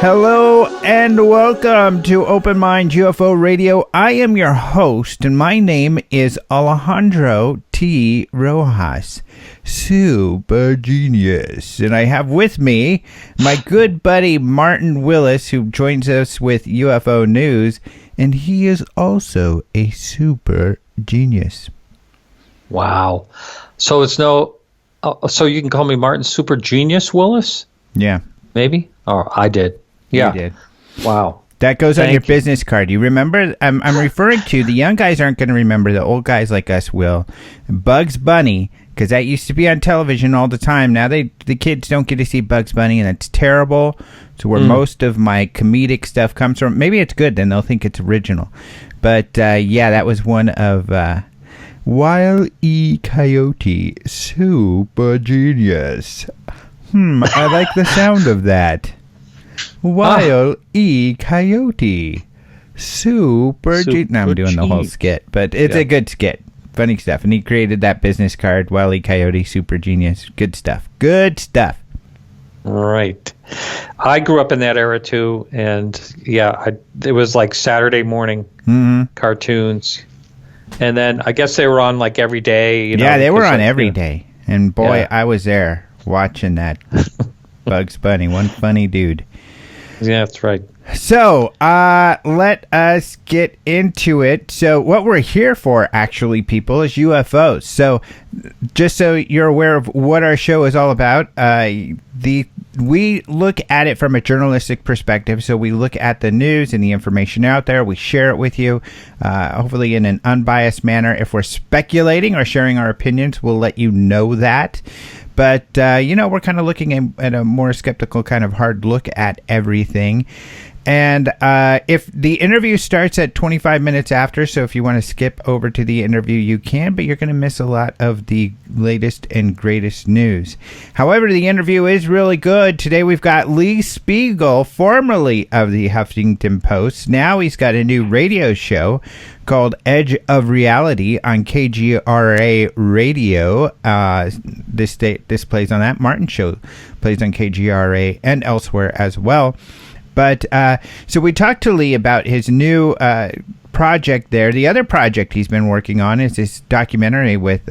Hello and welcome to Open Minds UFO Radio. I am your host, and my name is Alejandro T. Rojas, super genius. And I have with me my good buddy Martin Willis, who joins us with UFO News, and he is also a super genius. Wow. So it's so you can call me Martin Super Genius Willis? Yeah. Maybe? Oh, I did. Yeah. You did. Wow. That goes on Thank your you. business card. You remember? I'm referring to the young guys aren't going to remember. The old guys like us will. Bugs Bunny, because that used to be on television all the time. Now the kids don't get to see Bugs Bunny, and it's terrible. So where most of my comedic stuff comes from. Maybe it's good, then they'll think it's original. But yeah, that was one of Wile E. Coyote, super genius. I like the sound of that. Wile E. Coyote, super genius. Now I'm doing the whole skit, but it's a good skit. Funny stuff. And he created that business card, Wile E. Coyote, super genius. Good stuff. Good stuff. Right. I grew up in that era too, and yeah, it was like Saturday morning cartoons. And then I guess they were on like every day. Yeah, they were on every day. And boy, I was there watching that. Bugs Bunny, one funny dude. Yeah, that's right. So, let us get into it. So, what we're here for, actually, people, is UFOs. So, just so you're aware of what our show is all about, we look at it from a journalistic perspective. So, we look at the news and the information out there. We share it with you, hopefully in an unbiased manner. If we're speculating or sharing our opinions, we'll let you know that. But, we're kind of looking at a more skeptical kind of hard look at everything. And if the interview starts at 25 minutes after, so if you want to skip over to the interview, you can, but you're going to miss a lot of the latest and greatest news. However, the interview is really good. Today we've got Lee Speigel, formerly of the Huffington Post. Now he's got a new radio show called Edge of Reality on KGRA Radio. This plays on that. Martin's show plays on KGRA and elsewhere as well. But so we talked to Lee about his new project there. The other project he's been working on is this documentary with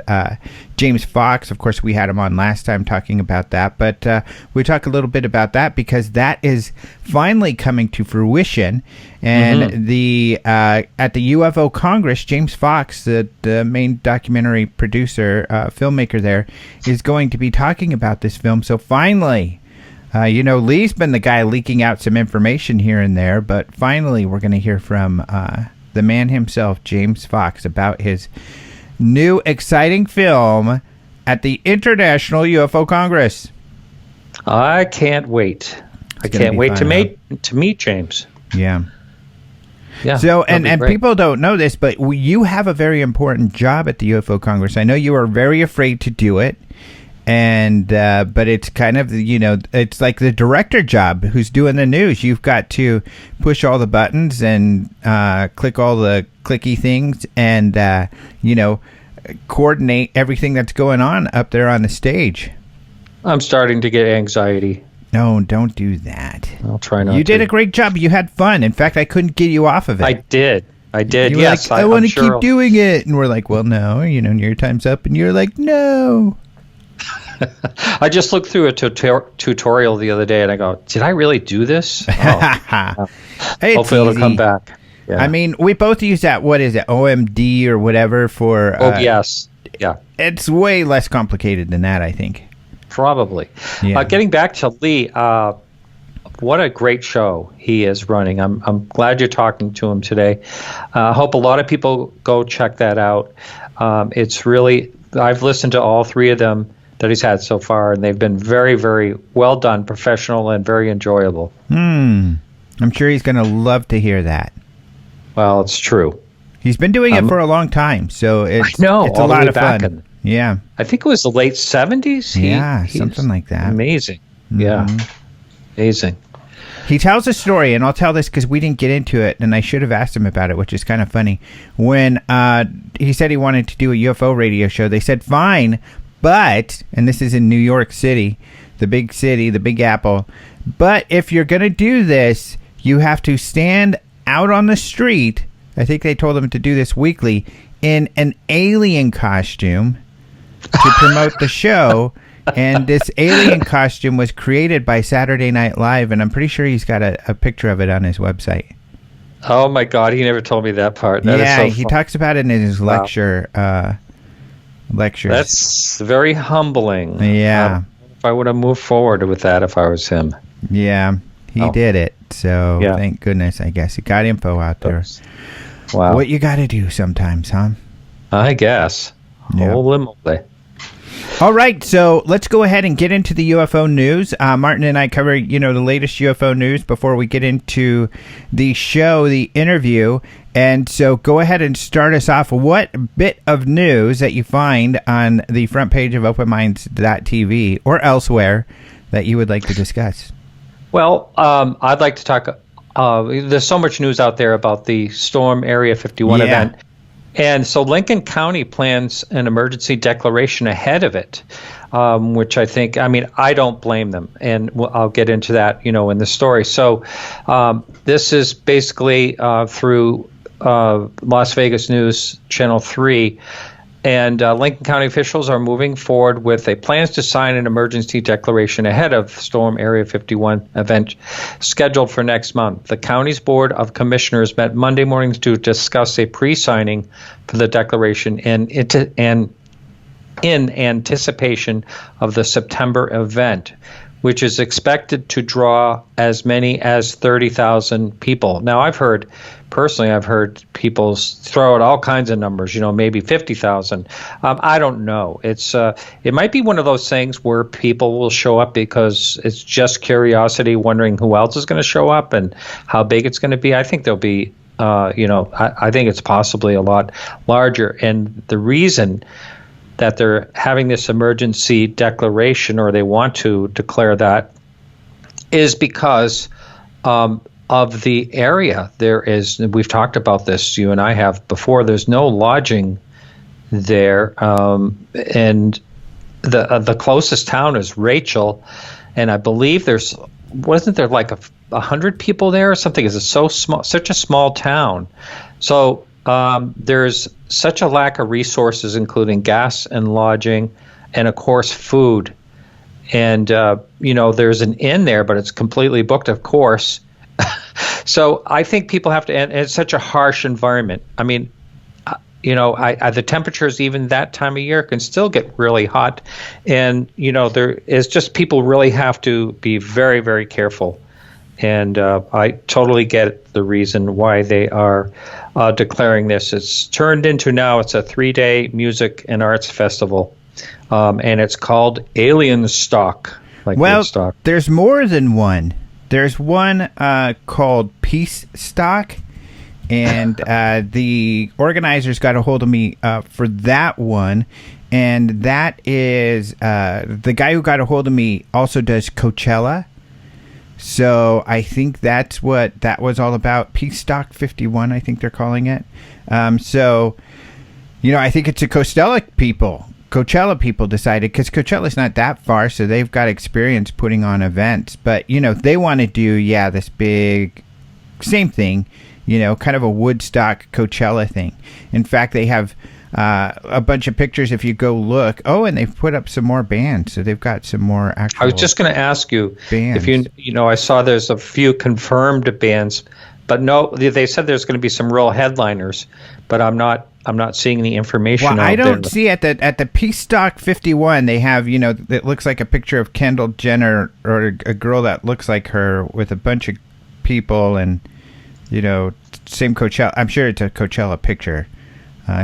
James Fox. Of course, we had him on last time talking about that. But we talk a little bit about that because that is finally coming to fruition. And at the UFO Congress, James Fox, the main documentary producer, filmmaker there, is going to be talking about this film. So finally... Lee's been the guy leaking out some information here and there, but finally we're going to hear from the man himself, James Fox, about his new exciting film at the International UFO Congress. I can't wait. I can't wait to meet James. Yeah. Yeah. So, and people don't know this, but you have a very important job at the UFO Congress. I know you are very afraid to do it. And but it's kind of, it's like the director job who's doing the news. You've got to push all the buttons and click all the clicky things and, coordinate everything that's going on up there on the stage. I'm starting to get anxiety. No, don't do that. I'll try not to. You did a great job. You had fun. In fact, I couldn't get you off of it. I did. You were Yes. like, I want to keep doing it. And we're like, well, no, your time's up. And you're like, no. I just looked through a tutorial the other day and I go, did I really do this? Oh. Hopefully it'll come back. Yeah. I mean, we both use that, what is it, OMD or whatever for... OBS, yeah. It's way less complicated than that, I think. Probably. Yeah. Getting back to Lee, what a great show he is running. I'm glad you're talking to him today. I hope a lot of people go check that out. It's really, I've listened to all 3 of them that he's had so far, and they've been very, very well done, professional, and very enjoyable. I'm sure he's going to love to hear that. Well, it's true. He's been doing it for a long time, so it's a lot of fun. Yeah. I think it was the late 70s. Yeah, something like that. Amazing. Yeah. Amazing. He tells a story, and I'll tell this because we didn't get into it, and I should have asked him about it, which is kind of funny. When he said he wanted to do a UFO radio show, they said, fine, but, and this is in New York City, the Big Apple, but if you're going to do this, you have to stand out on the street, I think they told him to do this weekly, in an alien costume to promote the show. And this alien costume was created by Saturday Night Live, and I'm pretty sure he's got a picture of it on his website. Oh my God, he never told me that part. That is so he talks about it in his lectures. That's very humbling. Yeah. If I would have moved forward with that if I was him. Yeah, he did it. So thank goodness, I guess. He got info out there. Wow. What you got to do sometimes, huh? I guess. Yeah. Holy moly. All right, so let's go ahead and get into the UFO news. Martin and I cover, the latest UFO news before we get into the show, the interview. And so go ahead and start us off. What bit of news that you find on the front page of openminds.tv or elsewhere that you would like to discuss? Well, I'd like to talk. There's so much news out there about the Storm Area 51 event. And so Lincoln County plans an emergency declaration ahead of it, which I don't blame them. And I'll get into that, in the story. So this is basically through Las Vegas News Channel 3. And Lincoln County officials are moving forward with plans to sign an emergency declaration ahead of Storm Area 51 event scheduled for next month. The county's Board of Commissioners met Monday morning to discuss a pre-signing for the declaration and in anticipation of the September event, which is expected to draw as many as 30,000 people. Now, I've heard people throw out all kinds of numbers, maybe 50,000. I don't know. It might be one of those things where people will show up because it's just curiosity, wondering who else is going to show up and how big it's going to be. I think there'll be, I think it's possibly a lot larger. And the reason that they're having this emergency declaration, or they want to declare that, is because of the area. We've talked about this, you and I have before, there's no lodging there, and the closest town is Rachel, and I believe wasn't there like 100 people there or something? It's such a small town. So there's such a lack of resources, including gas and lodging, and of course food. And there's an inn there, but it's completely booked, of course. So I think people have to, and it's such a harsh environment. I mean, the temperatures even that time of year can still get really hot, and there is just, people really have to be very, very careful. And I totally get the reason why they are declaring this. It's turned into now, it's a 3-day music and arts festival, and it's called Alien Stock. Woodstock. There's more than one. There's one called Peace Stock, and the organizers got a hold of me for that one, and that is the guy who got a hold of me also does Coachella. So I think that's what that was all about. Peace Stock 51, I think they're calling it. So, I think it's a Coachella people decided, because Coachella's not that far, so they've got experience putting on events. But, they want to do, this big, same thing, kind of a Woodstock Coachella thing. In fact, they have a bunch of pictures if you go look. Oh, and they've put up some more bands, so they've got some more actual. I was just going to ask you bands. If I saw there's a few confirmed bands, but no, they said there's going to be some real headliners, but I'm not seeing the information. Well, I don't see at the Peace Stock 51. They have, it looks like a picture of Kendall Jenner or a girl that looks like her with a bunch of people and, same Coachella. I'm sure it's a Coachella picture.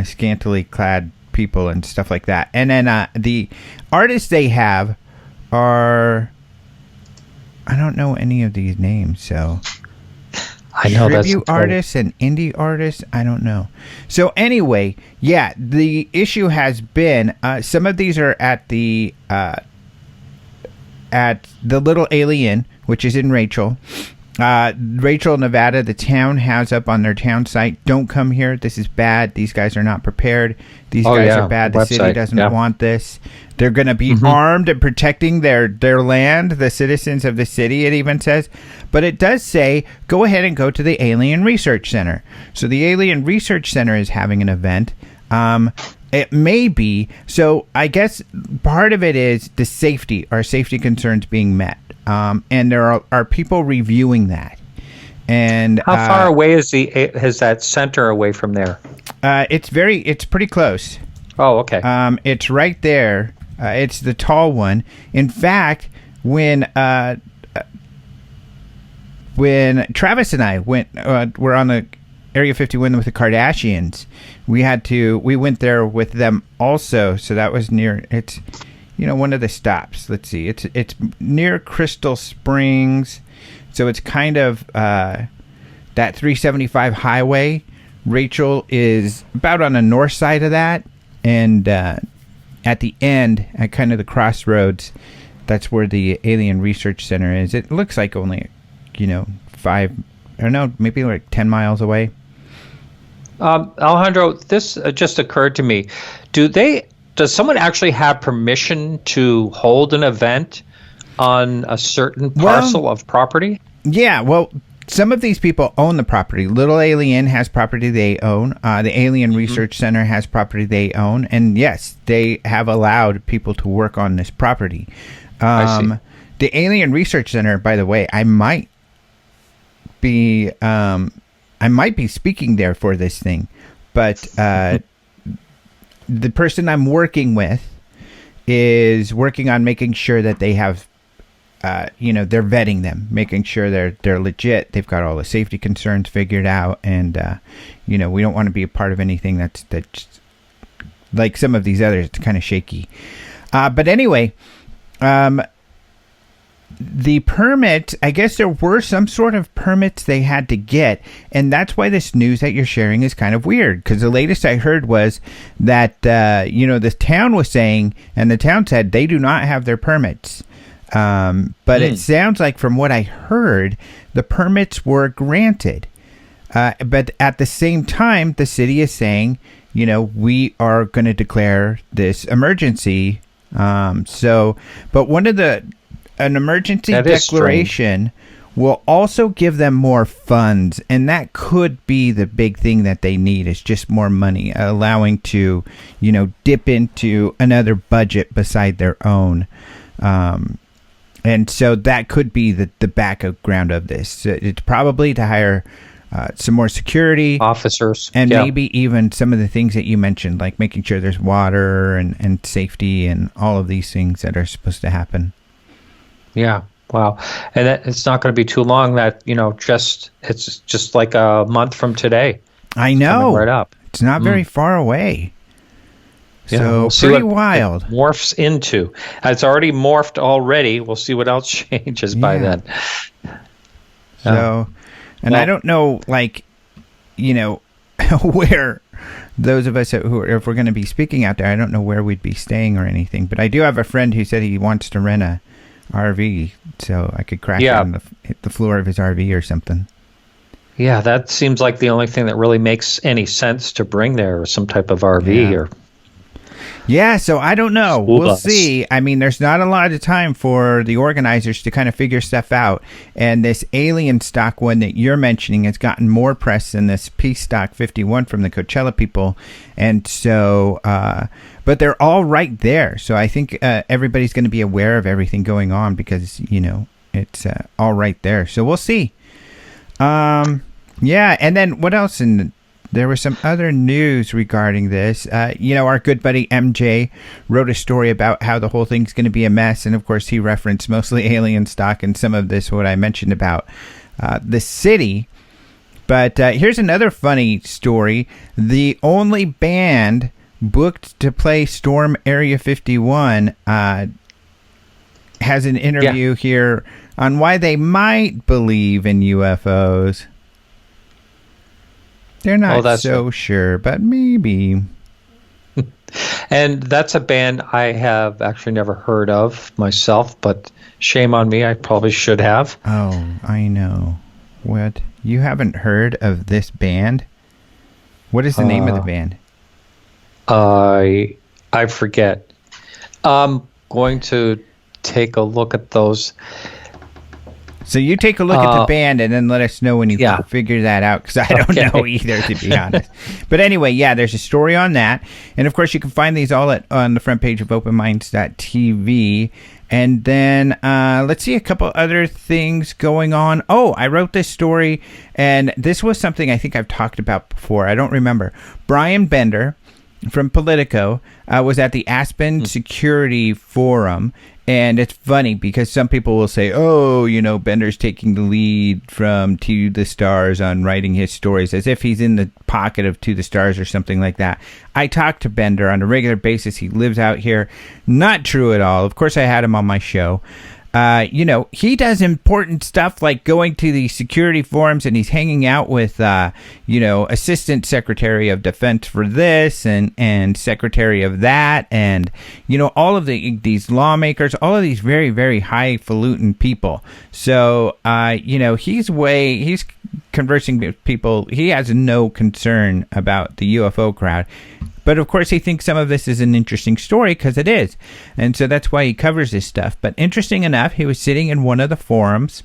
Scantily clad people and stuff like that. And then the artists they have are, I don't know any of these names, so. I know tribute artists and indie artists. I don't know. So anyway, yeah, the issue has been some of these are at the Little Alien, which is in Rachel, Nevada. The town has up on their town site, "Don't come here. This is bad. These guys are not prepared. These guys are bad. The city doesn't want this. They're going to be armed and protecting their land, the citizens of the city," it even says. But it does say, go ahead and go to the Alien Research Center. So the Alien Research Center is having an event. It may be. So I guess part of it is the safety, our safety concerns being met. And there are people reviewing that. And how far away is that center away from there? It's pretty close. Oh, okay. It's right there. It's the tall one. In fact, when Travis and I were on the Area 51 with the Kardashians, we went there with them also. So that was near. It's one of the stops. Let's see. It's near Crystal Springs, so it's kind of that 375 highway. Rachel is about on the north side of that, and at the end, at kind of the crossroads, that's where the Alien Research Center is. It looks like only, 5, I don't know, maybe like 10 miles away. Alejandro, this just occurred to me. Does someone actually have permission to hold an event on a certain parcel of property? Yeah, well, some of these people own the property. Little Alien has property they own. The Alien Research Center has property they own. And yes, they have allowed people to work on this property. I see. The Alien Research Center, by the way, I might be speaking there for this thing. But the person I'm working with is working on making sure that they have they're vetting them, making sure they're legit. They've got all the safety concerns figured out, and we don't want to be a part of anything that's like some of these others. It's kind of shaky. But anyway, the permit, I guess there were some sort of permits they had to get, and that's why this news that you're sharing is kind of weird, because the latest I heard was that the town was saying, and the town said they do not have their permits. But it sounds like from what I heard, the permits were granted. But at the same time, the city is saying, we are going to declare this emergency. But an emergency declaration will also give them more funds. And that could be the big thing that they need, is just more money, allowing to, dip into another budget beside their own. And so that could be the background of this. It's probably to hire some more security officers, and maybe even some of the things that you mentioned, like making sure there's water and safety and all of these things that are supposed to happen. Yeah. Wow. And it's not going to be too long that, it's just like a month from today. I know. Right up. It's not very far away. Yeah, so we'll see pretty what wild. It morphs into. It's already morphed already. We'll see what else changes by then. So, I don't know, where those of us if we're going to be speaking out there, I don't know where we'd be staying or anything. But I do have a friend who said he wants to rent a RV, so I could crash on the floor of his RV or something. Yeah, that seems like the only thing that really makes any sense to bring there, some type of RV or. Yeah, so I don't know. We'll see. I mean, there's not a lot of time for the organizers to kind of figure stuff out. And this alien stock one that you're mentioning has gotten more press than this Peace Stock 51 from the Coachella people. And so, but they're all right there. So I think everybody's going to be aware of everything going on because, it's all right there. So we'll see. Yeah, and then what else in there was some other news regarding this. Our good buddy MJ wrote a story about how the whole thing's going to be a mess. And, of course, he referenced mostly alien stock and some of this, what I mentioned about the city. But here's another funny story. The only band booked to play Storm Area 51 has an interview here on why they might believe in UFOs. They're not sure, but maybe. And that's a band I have actually never heard of myself, but shame on me. I probably should have. Oh, I know. What? You haven't heard of this band? What is the name of the band? I forget. I'm going to take a look at those. So you take a look at the band and then let us know when you figure that out, because I don't know either, to be honest. But anyway, there's a story on that. And, of course, you can find these all on the front page of openminds.tv. And then let's see a couple other things going on. Oh, I wrote this story, and this was something I think I've talked about before. I don't remember. Brian Bender from Politico was at the Aspen Security Forum. And it's funny because some people will say, Bender's taking the lead from To the Stars on writing his stories, as if he's in the pocket of To the Stars or something like that. I talk to Bender on a regular basis. He lives out here. Not true at all. Of course, I had him on my show. He does important stuff like going to the security forums, and he's hanging out with, Assistant Secretary of Defense for this and Secretary of that, and, all of these lawmakers, all of these very, very highfalutin people. So, he's conversing with people. He has no concern about the UFO crowd. But, of course, he thinks some of this is an interesting story, because it is. And so that's why he covers this stuff. But interesting enough, he was sitting in one of the forums,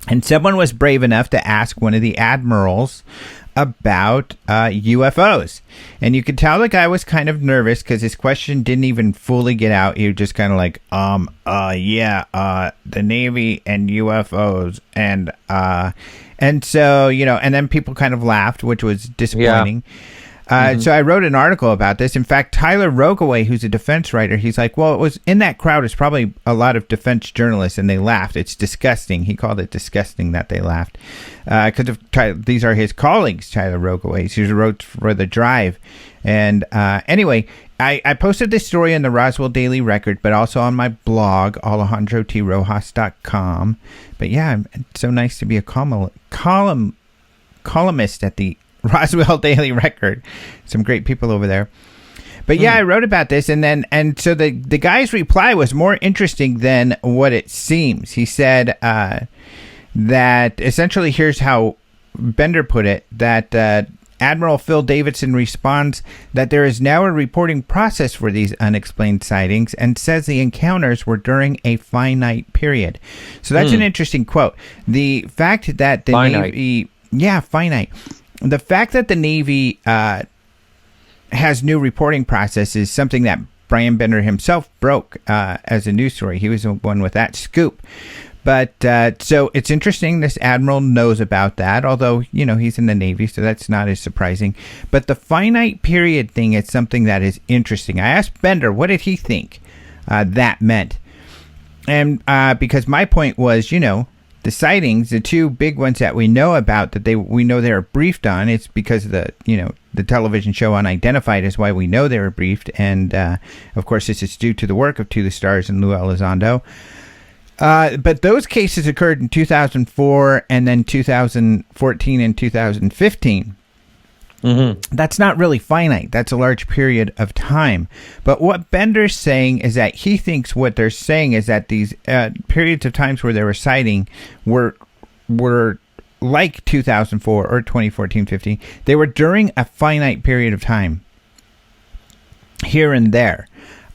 and someone was brave enough to ask one of the admirals about UFOs. And you could tell the guy was kind of nervous, because his question didn't even fully get out. He was just kind of like, the Navy and UFOs. And so, and then people kind of laughed, which was disappointing. Yeah. So I wrote an article about this. In fact, Tyler Rogaway, who's a defense writer, he's like, well, it was in that crowd is probably a lot of defense journalists, and they laughed. It's disgusting. He called it disgusting that they laughed. Because these are his colleagues, Tyler Rogaway. He wrote for The Drive. And anyway, I posted this story in the Roswell Daily Record, but also on my blog, AlejandroTRojas.com. But yeah, it's so nice to be a columnist at the Roswell Daily Record. Some great people over there. But yeah, I wrote about this, and so the guy's reply was more interesting than what it seems. He said that essentially, here's how Bender put it, that Admiral Phil Davidson responds that there is now a reporting process for these unexplained sightings, and says the encounters were during a finite period. So that's an interesting quote. The fact that the Navy... Yeah, finite. The fact that the Navy has new reporting process is something that Brian Bender himself broke as a news story. He was the one with that scoop. But so it's interesting this admiral knows about that, although, he's in the Navy, so that's not as surprising. But the finite period thing is something that is interesting. I asked Bender, what did he think that meant? And because my point was, the sightings, the two big ones that we know about that we know they were briefed on, it's because of the television show Unidentified is why we know they were briefed. And, of course, this is due to the work of To the Stars and Lou Elizondo. But those cases occurred in 2004 and then 2014 and 2015. Mm-hmm. That's not really finite. That's a large period of time. But what Bender's saying is that he thinks what they're saying is that these periods of times where they were sighting were like 2004 or 2014-15. They were during a finite period of time, here and there.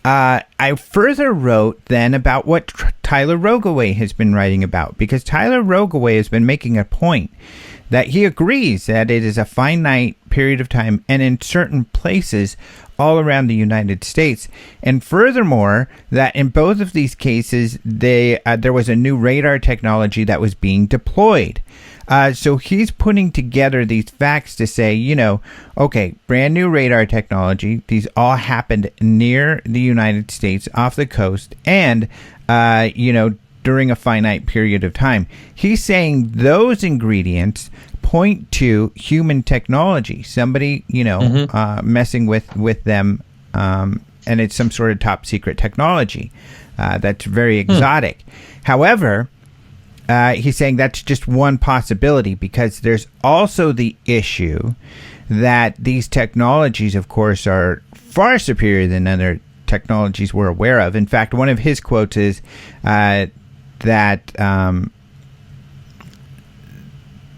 I further wrote then about what Tyler Rogaway has been writing about, because Tyler Rogaway has been making a point that he agrees that it is a finite period of time and in certain places all around the United States. And furthermore, that in both of these cases, there was a new radar technology that was being deployed. So he's putting together these facts to say, okay, brand new radar technology. These all happened near the United States, off the coast, and, during a finite period of time. He's saying those ingredients point to human technology. Somebody, messing with them, and it's some sort of top secret technology that's very exotic. However, he's saying that's just one possibility, because there's also the issue that these technologies, of course, are far superior than other technologies we're aware of. In fact, one of his quotes is that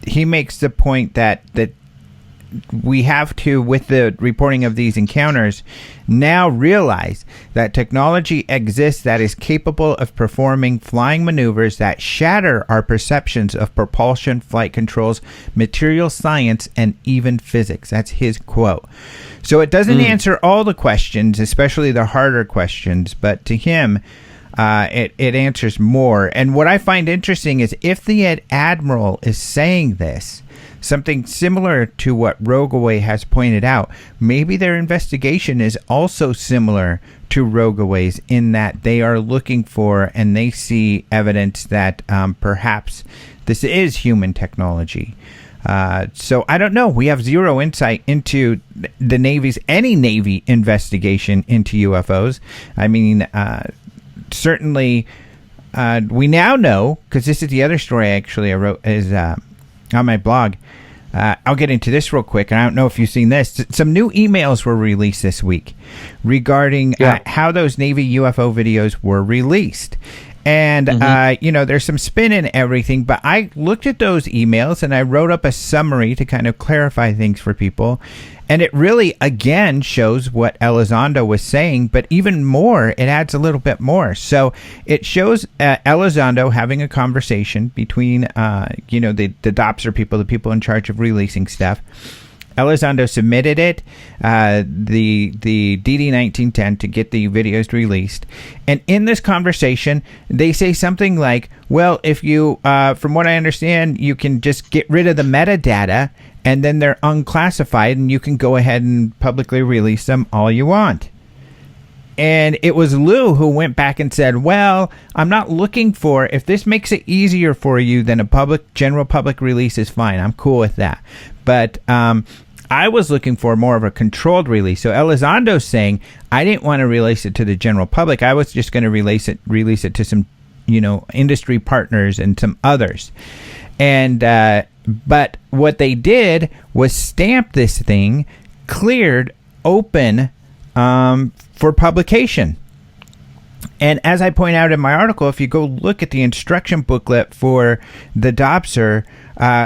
he makes the point that we have to, with the reporting of these encounters, now realize that technology exists that is capable of performing flying maneuvers that shatter our perceptions of propulsion, flight controls, material science, and even physics. That's his quote. So it doesn't answer all the questions, especially the harder questions, but to him, it answers more. And what I find interesting is, if the admiral is saying this, something similar to what Rogaway has pointed out, maybe their investigation is also similar to Rogaway's, in that they are looking for and they see evidence that perhaps this is human technology. So I don't know. We have zero insight into the any Navy investigation into UFOs. I mean, certainly we now know, because this is the other story I wrote is on my blog. I'll get into this real quick, and I don't know if you've seen this. Some new emails were released this week regarding how those Navy UFO videos were released. And, there's some spin in everything, but I looked at those emails and I wrote up a summary to kind of clarify things for people. And it really, again, shows what Elizondo was saying, but even more, it adds a little bit more. So it shows Elizondo having a conversation between, the DOPSR people, the people in charge of releasing stuff. Elizondo submitted it, the DD 1910, to get the videos released. And in this conversation, they say something like, well, if you, from what I understand, you can just get rid of the metadata, and then they're unclassified, and you can go ahead and publicly release them all you want. And it was Lou who went back and said, well, I'm not looking for, if this makes it easier for you, then a general public release is fine. I'm cool with that. But I was looking for more of a controlled release. So Elizondo's saying, I didn't want to release it to the general public. I was just going to release it to some, industry partners and some others. And but what they did was stamp this thing cleared, open, for publication. And as I point out in my article, if you go look at the instruction booklet for the DOPSR,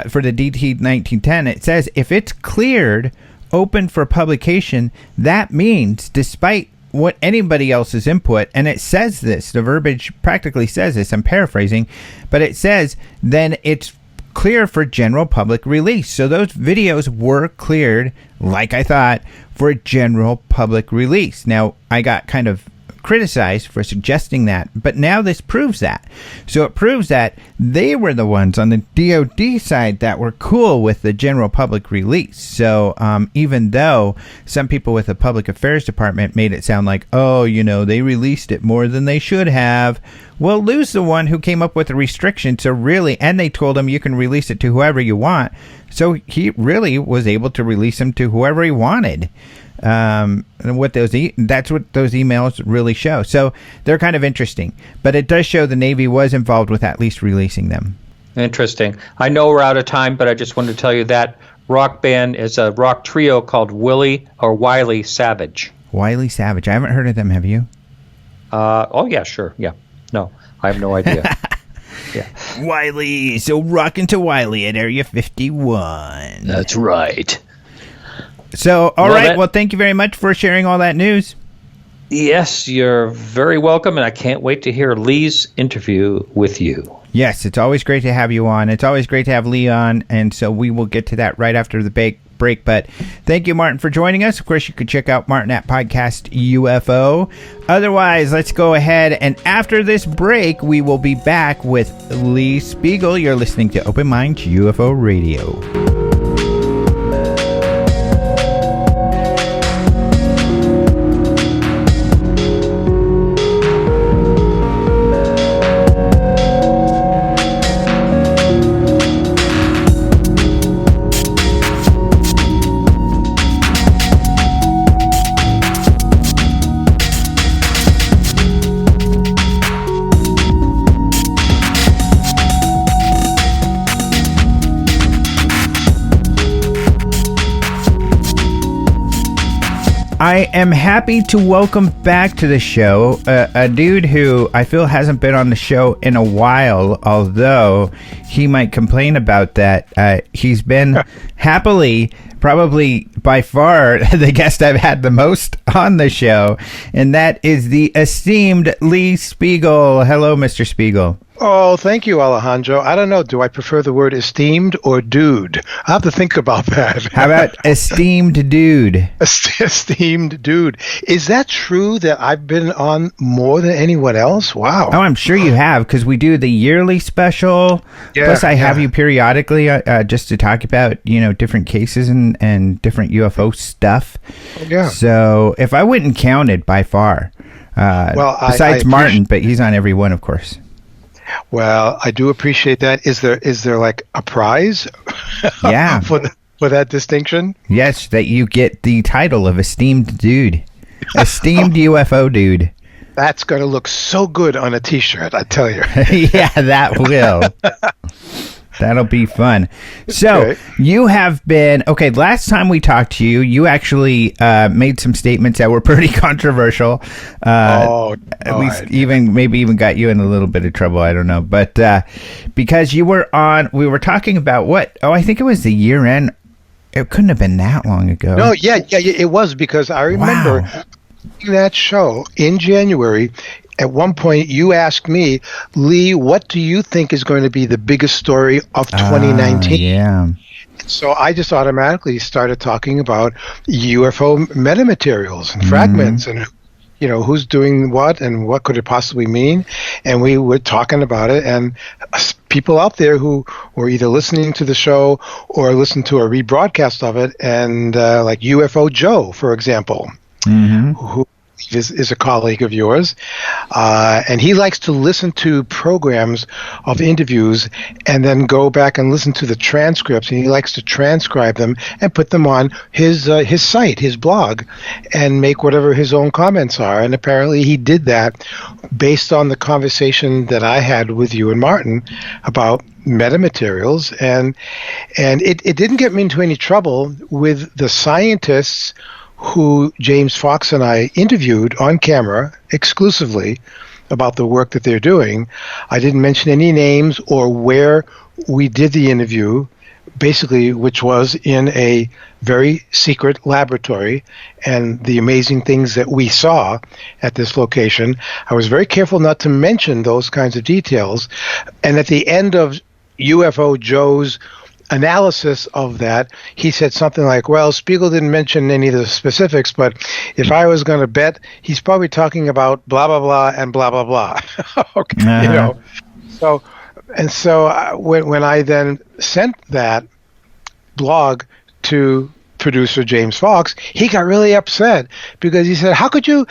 for the DT 1910, it says if it's cleared, open for publication, that means, despite what anybody else's input, and it says this, the verbiage practically says this, I'm paraphrasing, but it says then it's clear for general public release. So those videos were cleared, like I thought, for general public release. Now, I got kind of criticized for suggesting that, but now this proves that. So it proves that they were the ones on the DoD side that were cool with the general public release. So even though some people with the public affairs department made it sound like, they released it more than they should have, well, Lou's the one who came up with the restriction. So really, and they told him you can release it to whoever you want. So he really was able to release them to whoever he wanted. And that's what those emails really show. So they're kind of interesting, but it does show the Navy was involved with at least releasing them. Interesting. I know we're out of time, but I just wanted to tell you that rock band is a rock trio called Wiley Savage. Wiley Savage. I haven't heard of them. Have you? Oh yeah, sure. Yeah. No, I have no idea. Yeah. Wiley. So rocking to Wiley at Area 51. That's right. So, all right. Well, thank you very much for sharing all that news. Yes, you're very welcome, and I can't wait to hear Lee's interview with you. Yes, it's always great to have you on. It's always great to have Lee on, and so we will get to that right after the break. But thank you, Martin, for joining us. Of course, you could check out Martin at Podcast UFO. Otherwise, let's go ahead, and after this break, we will be back with Lee Speigel. You're listening to Open Minds UFO Radio. I am happy to welcome back to the show a dude who I feel hasn't been on the show in a while, although he might complain about that. He's been happily, probably by far, the guest I've had the most on the show, and that is the esteemed Lee Speigel. Hello, Mr. Speigel. Oh, thank you, Alejandro. I don't know. Do I prefer the word esteemed or dude? I have to think about that. How about esteemed dude? Esteemed dude. Is that true that I've been on more than anyone else? Wow. Oh, I'm sure you have, because we do the yearly special. Yeah, plus, I have you periodically just to talk about, different cases and different UFO stuff. Yeah. So if I wouldn't count it by far, besides Martin, but he's on every one, of course. Well, I do appreciate that. Is there like a prize? Yeah. for that distinction? Yes, that you get the title of esteemed dude. Esteemed UFO dude. That's going to look so good on a t-shirt, I tell you. Yeah, that will. That'll be fun. So, you have been... Okay, last time we talked to you, you actually made some statements that were pretty controversial. At least maybe even got you in a little bit of trouble, I don't know. But because you were on... We were talking about what? Oh, I think it was the year-end. It couldn't have been that long ago. No, yeah, it was, because I remember that show in January. At one point, you asked me, Lee, what do you think is going to be the biggest story of 2019? Yeah. So I just automatically started talking about UFO metamaterials and fragments and, who's doing what and what could it possibly mean. And we were talking about it. And people out there who were either listening to the show or listened to a rebroadcast of it, and like UFO Joe, for example, who is a colleague of yours, and he likes to listen to programs of interviews and then go back and listen to the transcripts, and he likes to transcribe them and put them on his site, his blog, and make whatever his own comments are. And apparently he did that based on the conversation that I had with you and Martin about metamaterials, and it didn't get me into any trouble with the scientists who James Fox and I interviewed on camera exclusively about the work that they're doing. I didn't mention any names or where we did the interview, basically, which was in a very secret laboratory, and the amazing things that we saw at this location. I was very careful not to mention those kinds of details. And at the end of UFO Joe's analysis of that, he said something like, well, Spiegel didn't mention any of the specifics, but if I was going to bet, he's probably talking about blah, blah, blah, and blah, blah, blah. Okay, So when I then sent that blog to producer James Fox, he got really upset because he said, how could you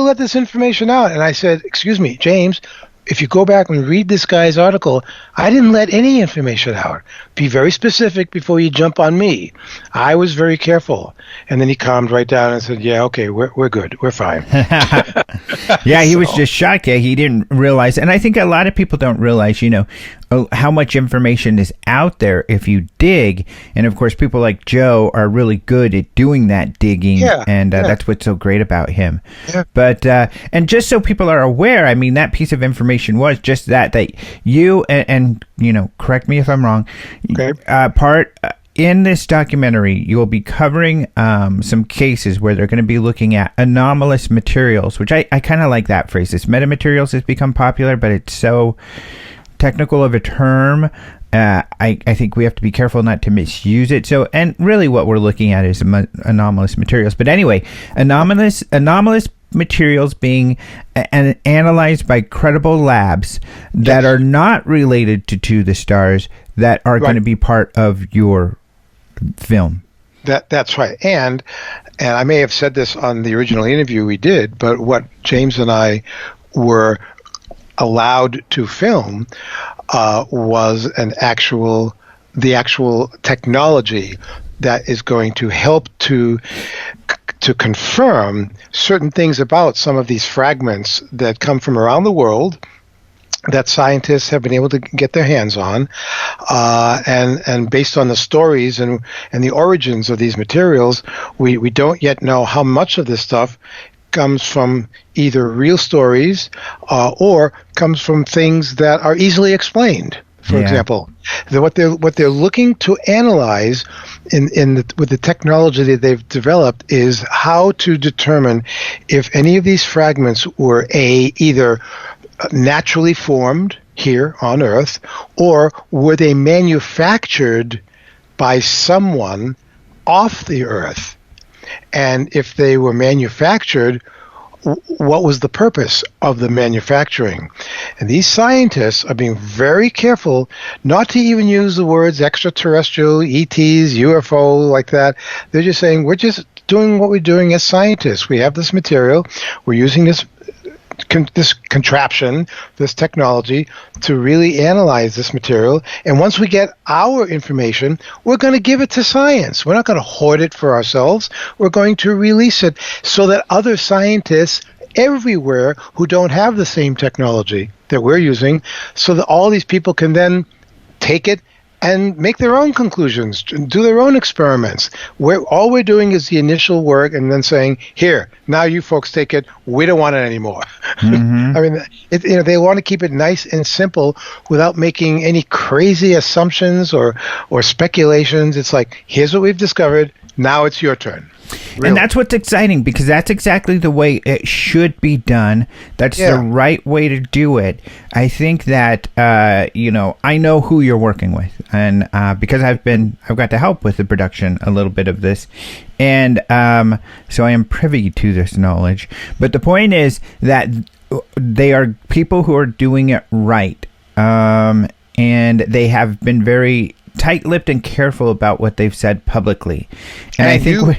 let this information out? And I said, excuse me, James, if you go back and read this guy's article, I didn't let any information out. Be very specific before you jump on me. I was very careful. And then he calmed right down and said, yeah, okay, we're good. We're fine. Yeah, he was just shocked. Yeah, he didn't realize. And I think a lot of people don't realize, how much information is out there if you dig. And, of course, people like Joe are really good at doing that digging. Yeah, and that's what's so great about him. Yeah. But, and just so people are aware, I mean, that piece of information was just that you, and correct me if I'm wrong, okay. In this documentary, you will be covering some cases where they're going to be looking at anomalous materials, which I kind of like that phrase. This metamaterials has become popular, but it's so technical of a term. I think we have to be careful not to misuse it. So, and really what we're looking at is anomalous materials. But anyway, anomalous materials being analyzed by credible labs that are not related to the stars that are going to be part of your film. That's right. And I may have said this on the original interview we did, but what James and I were allowed to film was the actual technology that is going to help to confirm certain things about some of these fragments that come from around the world that scientists have been able to get their hands on, and based on the stories and the origins of these materials, we don't yet know how much of this stuff comes from either real stories or comes from things that are easily explained. For example, what they're looking to analyze with the technology that they've developed is how to determine if any of these fragments were either naturally formed here on Earth, or were they manufactured by someone off the Earth? And if they were manufactured, what was the purpose of the manufacturing? And these scientists are being very careful not to even use the words extraterrestrial, ETs, UFO, like that. They're just saying, we're just doing what we're doing as scientists. We have this material. We're using this contraption, this technology, to really analyze this material. And once we get our information, we're going to give it to science. We're not going to hoard it for ourselves. We're going to release it so that other scientists everywhere who don't have the same technology that we're using, so that all these people can then take it and make their own conclusions, do their own experiments. All we're doing is the initial work and then saying, here, now you folks take it. We don't want it anymore. Mm-hmm. I mean, they want to keep it nice and simple without making any crazy assumptions or speculations. It's like, here's what we've discovered. Now it's your turn. Really? And that's what's exciting, because that's exactly the way it should be done. That's the right way to do it. I think that, I know who you're working with, and because I've got to help with the production a little bit of this, and so I am privy to this knowledge. But the point is that they are people who are doing it right, and they have been very tight-lipped and careful about what they've said publicly. And I think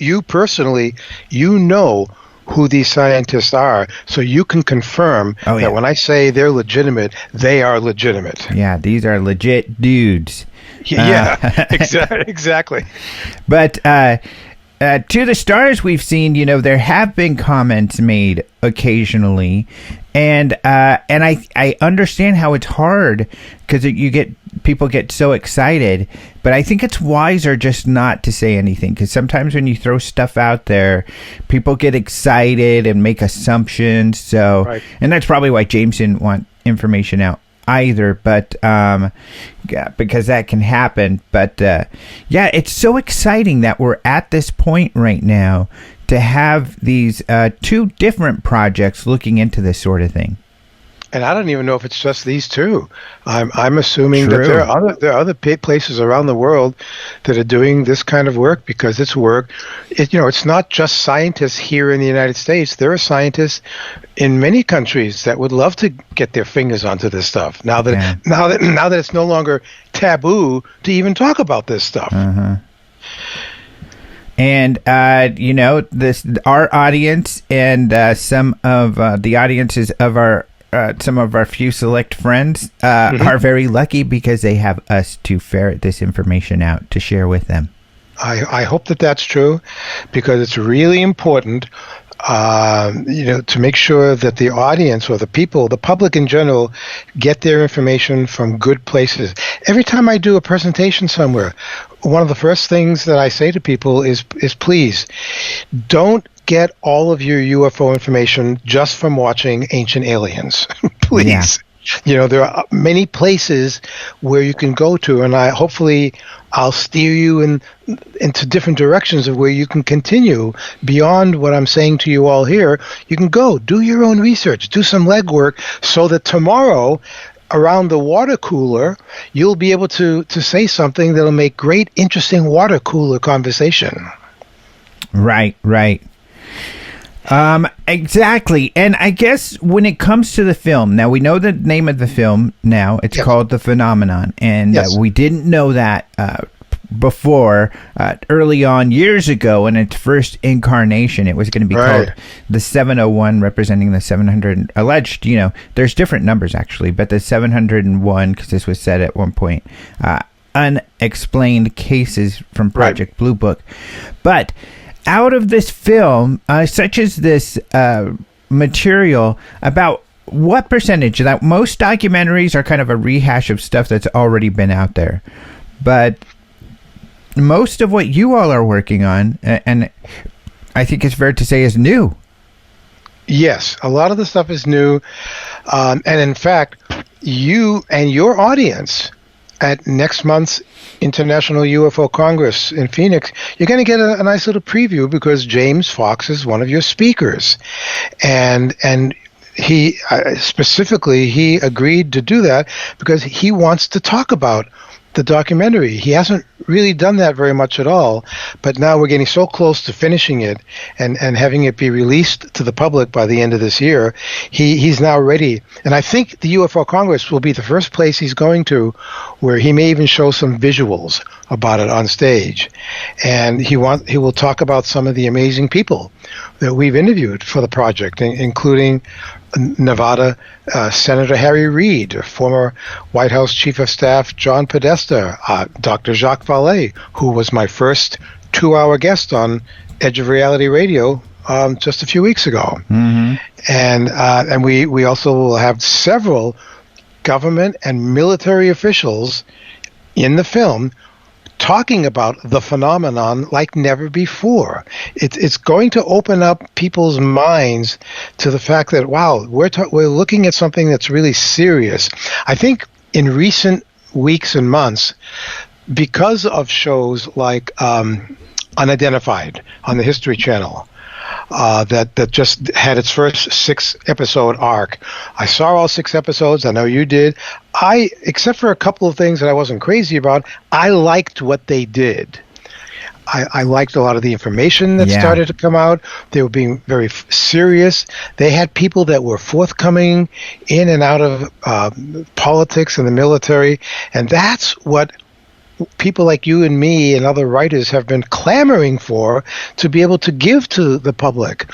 you personally, know who these scientists are, so you can confirm that when I say they're legitimate, they are legitimate. Yeah, these are legit dudes. Yeah, exactly. But to the stars we've seen, there have been comments made occasionally, and I understand how it's hard, because people get so excited, but I think it's wiser just not to say anything, because sometimes when you throw stuff out there, people get excited and make assumptions. So, and that's probably why James didn't want information out either, but because that can happen. But it's so exciting that we're at this point right now to have these two different projects looking into this sort of thing. And I don't even know if it's just these two. I'm assuming that there are other places around the world that are doing this kind of work, because it's work. It's not just scientists here in the United States. There are scientists in many countries that would love to get their fingers onto this stuff. Now that it's no longer taboo to even talk about this stuff. Uh-huh. And our audience and some of the audiences of some of our few select friends are very lucky, because they have us to ferret this information out to share with them. I hope that that's true, because it's really important to make sure that the audience, or the people, the public in general, get their information from good places. Every time I do a presentation somewhere, one of the first things that I say to people is please don't get all of your UFO information just from watching Ancient Aliens. Please. Yeah. There are many places where you can go to, and I'll steer you into different directions of where you can continue beyond what I'm saying to you all here. You can go do your own research, do some legwork, so that tomorrow, around the water cooler, you'll be able to say something that'll make great, interesting water cooler conversation. Right. Exactly. And I guess when it comes to the film, now we know the name of the film now. It's called The Phenomenon. And we didn't know that before, early on, years ago, in its first incarnation. It was going to be called the 701, representing the 700 alleged, there's different numbers actually, but the 701, because this was said at one point, unexplained cases from Project Blue Book. But out of this film, such as this material, about what percentage? That most documentaries are kind of a rehash of stuff that's already been out there, but most of what you all are working on, and I think it's fair to say, is new. Yes, a lot of the stuff is new, and in fact, you and your audience at next month's International UFO Congress in Phoenix, you're going to get a nice little preview, because James Fox is one of your speakers, and he specifically he agreed to do that because he wants to talk about the documentary. He hasn't really done that very much at all, but now we're getting so close to finishing it and having it be released to the public by the end of this year. He's now ready, and I think the UFO Congress will be the first place he's going to where he may even show some visuals about it on stage, and he will talk about some of the amazing people that we've interviewed for the project, including Nevada Senator Harry Reid, former White House Chief of Staff John Podesta, Dr. Jacques Vallee, who was my first 2-hour guest on Edge of Reality Radio just a few weeks ago. Mm-hmm. And we also will have several government and military officials in the film talking about the phenomenon like never before. It's going to open up people's minds to the fact that, wow, we're looking at something that's really serious. I think in recent weeks and months, because of shows like Unidentified on the History Channel, that just had its first 6-episode arc. I saw all 6 episodes. I know you did. Except for a couple of things that I wasn't crazy about, I liked what they did. I liked a lot of the information that started to come out. They were being very serious. They had people that were forthcoming in and out of politics and the military, and that's what people like you and me and other writers have been clamoring for, to be able to give to the public.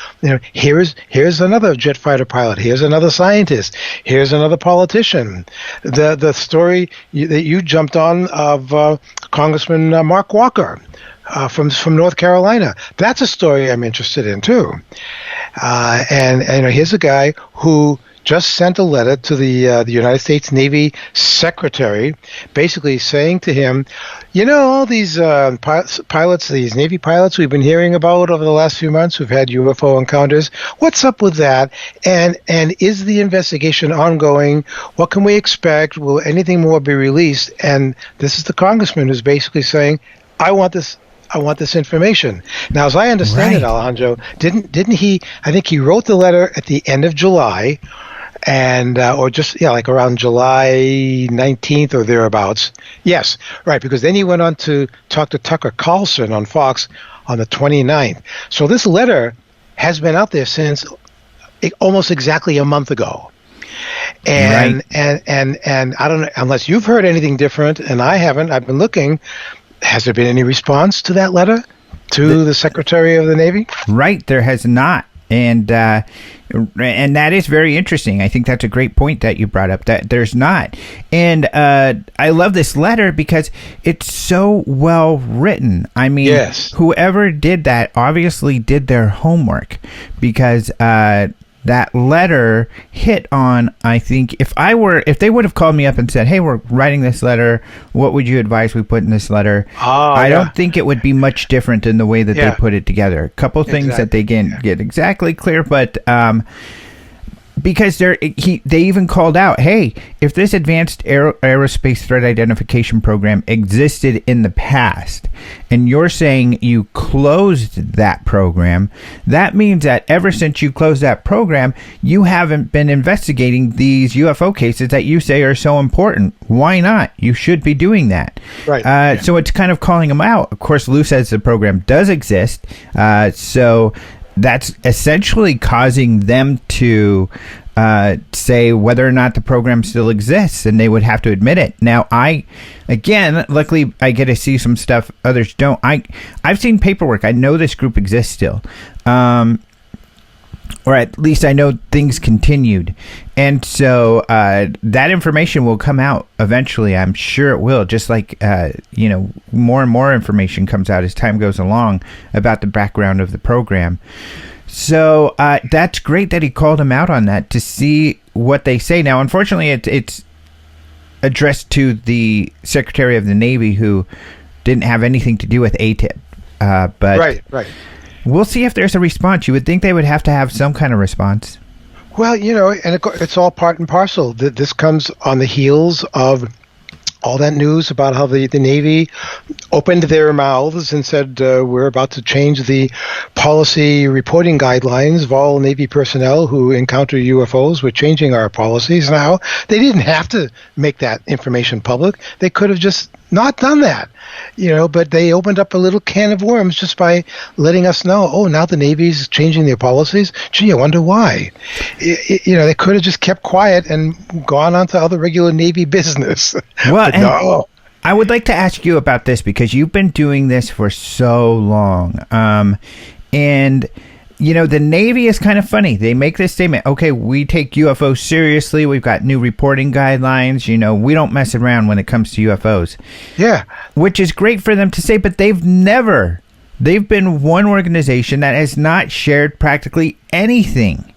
Here's another jet fighter pilot. Here's another scientist. Here's another politician. The story that you jumped on of Congressman Mark Walker from North Carolina. That's a story I'm interested in too. And here's a guy who just sent a letter to the United States Navy Secretary, basically saying to him, all these pilots, these Navy pilots we've been hearing about over the last few months who've had UFO encounters, what's up with that? And is the investigation ongoing? What can we expect? Will anything more be released? And this is the congressman who's basically saying, I want this information. Now, as I understand it, Alejandro, didn't he? I think he wrote the letter at the end of July, and or just like around July 19th or thereabouts. Yes, right, because then he went on to talk to Tucker Carlson on Fox on the 29th. So this letter has been out there since almost exactly a month ago. And I don't know, unless you've heard anything different, and I haven't. I've been looking. Has there been any response to that letter to the Secretary of the Navy? Right, there has not. And that is very interesting. I think that's a great point that you brought up, that there's not. And I love this letter because it's so well written. I mean, whoever did that obviously did their homework, because that letter hit on, I think, if they would have called me up and said, hey, we're writing this letter, what would you advise we put in this letter? I don't think it would be much different in the way that they put it together. A couple things that they get exactly clear, but Because they even called out, hey, if this advanced aerospace threat identification program existed in the past, and you're saying you closed that program, that means that ever since you closed that program, you haven't been investigating these UFO cases that you say are so important. Why not? You should be doing that. Right. So it's kind of calling them out. Of course, Lou says the program does exist, so that's essentially causing them to say whether or not the program still exists, and they would have to admit it. Now, luckily, I get to see some stuff others don't. I've seen paperwork. I know this group exists still, or at least I know things continued, and so that information will come out eventually. I'm sure it will. Just like more and more information comes out as time goes along about the background of the program. So that's great that he called him out on that to see what they say. Now, unfortunately, it's addressed to the Secretary of the Navy, who didn't have anything to do with ATIP. But right. We'll see if there's a response. You would think they would have to have some kind of response. Well, and it's all part and parcel. This comes on the heels of all that news about how the Navy opened their mouths and said, we're about to change the policy reporting guidelines of all Navy personnel who encounter UFOs. We're changing our policies now. They didn't have to make that information public. They could have just not done that, but they opened up a little can of worms just by letting us know, oh, now the Navy's changing their policies. Gee, I wonder why. They could have just kept quiet and gone on to other regular Navy business. Well, no. I would like to ask you about this because you've been doing this for so long. And the Navy is kind of funny. They make this statement, okay, we take UFOs seriously. We've got new reporting guidelines. We don't mess around when it comes to UFOs. Yeah. Which is great for them to say, but they've been one organization that has not shared practically anything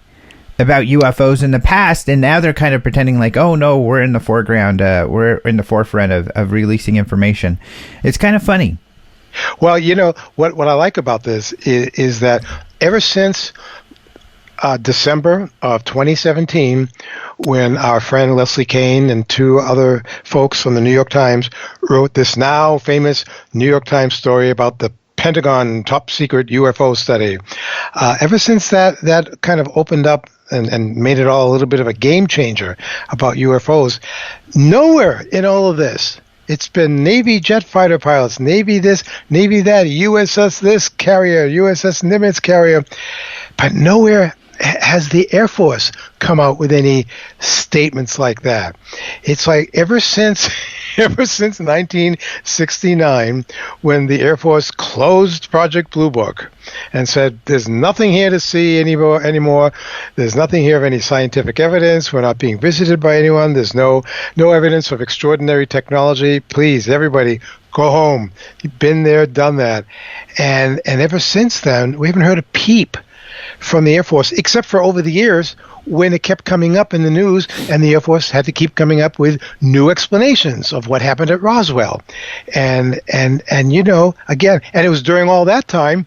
about UFOs in the past, and now they're kind of pretending like, oh no, we're in the foreground, we're in the forefront of releasing information. It's kind of funny. Well, what I like about this is that ever since December of 2017, when our friend Leslie Kean and two other folks from the New York Times wrote this now famous New York Times story about the Pentagon top secret UFO study, ever since that kind of opened up and made it all a little bit of a game changer about UFOs, nowhere in all of this, it's been Navy jet fighter pilots, Navy this, Navy that, USS this carrier, USS Nimitz carrier, but nowhere has the Air Force come out with any statements like that. It's like ever since 1969, when the Air Force closed Project Blue Book and said, there's nothing here to see anymore. There's nothing here of any scientific evidence. We're not being visited by anyone. There's no evidence of extraordinary technology. Please, everybody, go home. You've been there, done that. And ever since then, we haven't heard a peep from the Air Force, except for over the years when it kept coming up in the news and the Air Force had to keep coming up with new explanations of what happened at Roswell. And again, and it was during all that time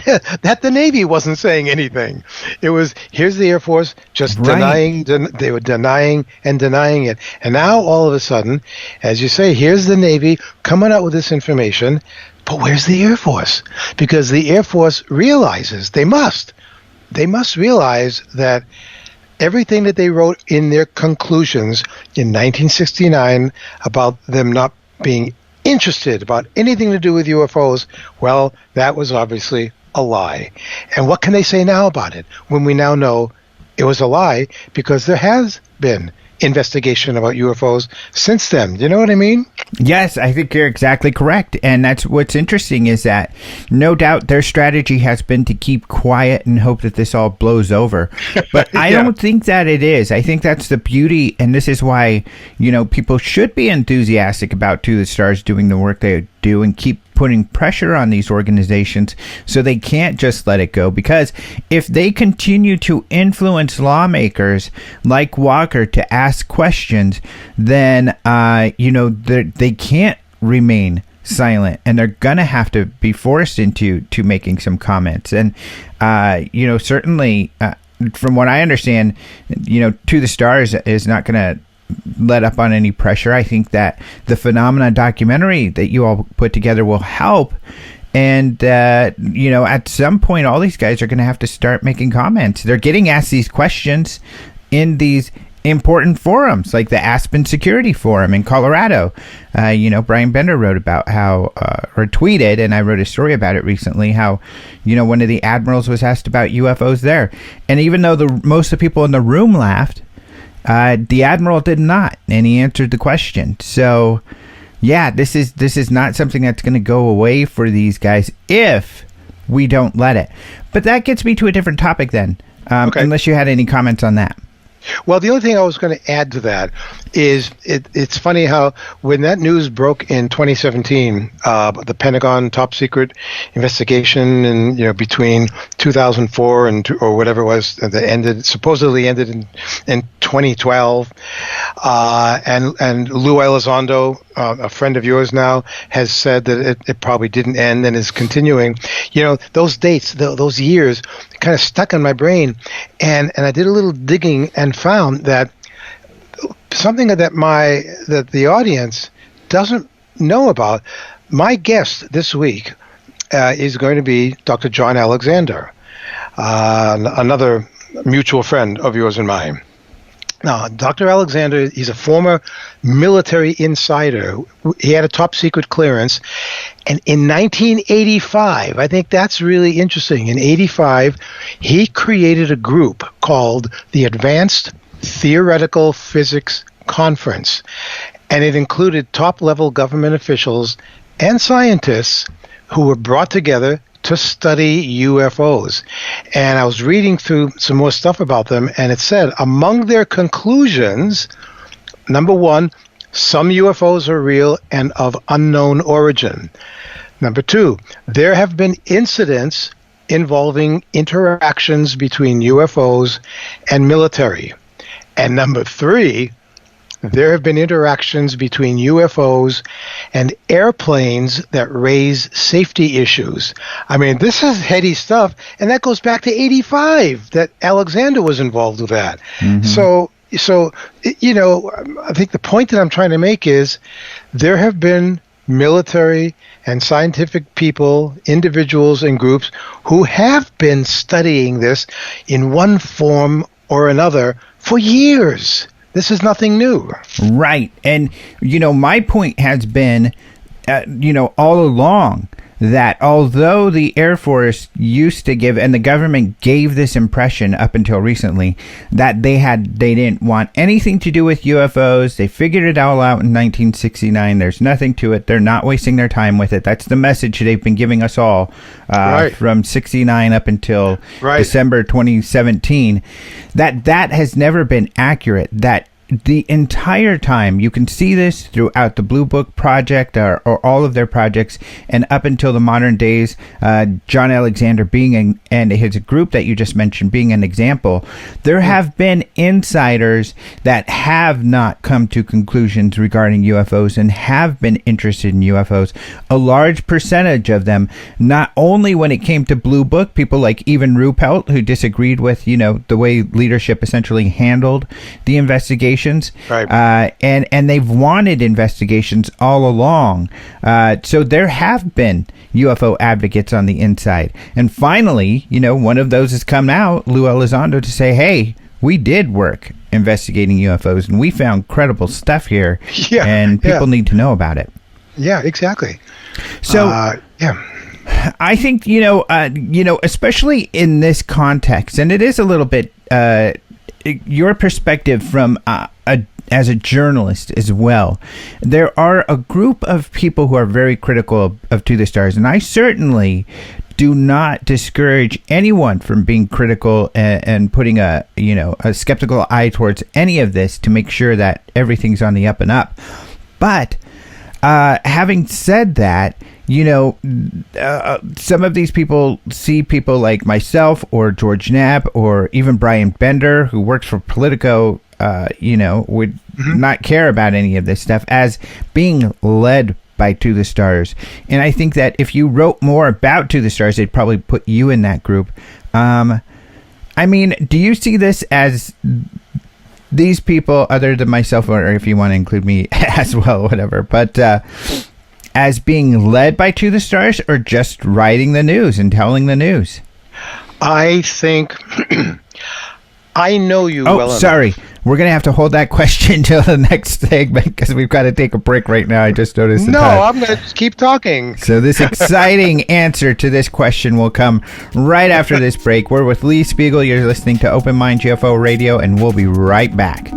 that the Navy wasn't saying anything. It was, here's the Air Force just denying, they were denying and denying it. And now all of a sudden, as you say, here's the Navy coming out with this information, but where's the Air Force? Because the Air Force realizes, they must realize that everything that they wrote in their conclusions in 1969 about them not being interested about anything to do with UFOs, well, that was obviously a lie. And what can they say now about it when we now know it was a lie, because there has been investigation about UFOs since then? You know what I mean? Yes, I think you're exactly correct. And that's what's interesting, is that no doubt their strategy has been to keep quiet and hope that this all blows over. But I don't think that it is. I think that's the beauty, and this is why, people should be enthusiastic about To the Stars doing the work they do and keep putting pressure on these organizations so they can't just let it go. Because if they continue to influence lawmakers like Walker to ask questions, then they can't remain silent, and they're gonna have to be forced into making some comments. And certainly from what I understand, To the Stars is not going to let up on any pressure. I think that the Phenomena documentary that you all put together will help. And, at some point, all these guys are going to have to start making comments. They're getting asked these questions in these important forums, like the Aspen Security Forum in Colorado. Brian Bender wrote about how, or tweeted, and I wrote a story about it recently, how, one of the admirals was asked about UFOs there. And even though most of the people in the room laughed, the admiral did not, and he answered the question. So, yeah, this is not something that's going to go away for these guys if we don't let it. But that gets me to a different topic then, unless you had any comments on that. Well, the only thing I was going to add to that is it's funny how when that news broke in 2017, the Pentagon top secret investigation and between 2004 or whatever it was that supposedly ended in 2012, and Lou Elizondo, a friend of yours now, has said that it probably didn't end and is continuing. Those dates, those years, kind of stuck in my brain, and I did a little digging and found that something that the audience doesn't know about. My guest this week is going to be Dr. John Alexander, another mutual friend of yours and mine. Now, Dr. Alexander, he's a former military insider. He had a top secret clearance. And in 1985, I think that's really interesting. In 85, he created a group called the Advanced Theoretical Physics Conference. And it included top-level government officials and scientists who were brought together to study UFOs. And I was reading through some more stuff about them, and it said among their conclusions, number one, some UFOs are real and of unknown origin. Number two, there have been incidents involving interactions between UFOs and military. And number three, there have been interactions between UFOs and airplanes that raise safety issues. I mean, this is heady stuff, and that goes back to 85 that Alexander was involved with that. Mm-hmm. So, I think the point that I'm trying to make is there have been military and scientific people, individuals and groups who have been studying this in one form or another for years. This is nothing new. Right. And, my point has been, all along that although the Air Force used to give, and the government gave this impression up until recently, that they didn't want anything to do with UFOs. They figured it all out in 1969. There's nothing to it. They're not wasting their time with it. That's the message they've been giving us all from 69 up until December 2017. That has never been accurate. That the entire time, you can see this throughout the Blue Book Project or all of their projects, and up until the modern days, John Alexander and his group that you just mentioned being an example, there have been insiders that have not come to conclusions regarding UFOs and have been interested in UFOs. A large percentage of them, not only when it came to Blue Book, people like Even Ruppelt, who disagreed with, the way leadership essentially handled the investigation. Right. And they've wanted investigations all along. So there have been UFO advocates on the inside. And finally, one of those has come out, Lou Elizondo, to say, hey, we did work investigating UFOs and we found credible stuff here. Yeah, and people need to know about it. Yeah, exactly. So, I think, especially in this context, and it is a little bit your perspective from as a journalist as well. There are a group of people who are very critical of To the Stars, and I certainly do not discourage anyone from being critical and putting a skeptical eye towards any of this to make sure that everything's on the up and up. But having said that, some of these people see people like myself or George Knapp or even Brian Bender, who works for Politico, would not care about any of this stuff as being led by To the Stars. And I think that if you wrote more about To the Stars, they'd probably put you in that group. I mean, do you see this as these people, other than myself, or if you want to include me as well, whatever, but as being led by To the Stars, or just writing the news and telling the news? I think I know you well enough. Sorry. We're going to have to hold that question till the next segment because we've got to take a break right now. I just noticed the time. I'm going to just keep talking. So this exciting answer to this question will come right after this break. We're with Lee Speigel. You're listening to Minds UFO Radio, and we'll be right back.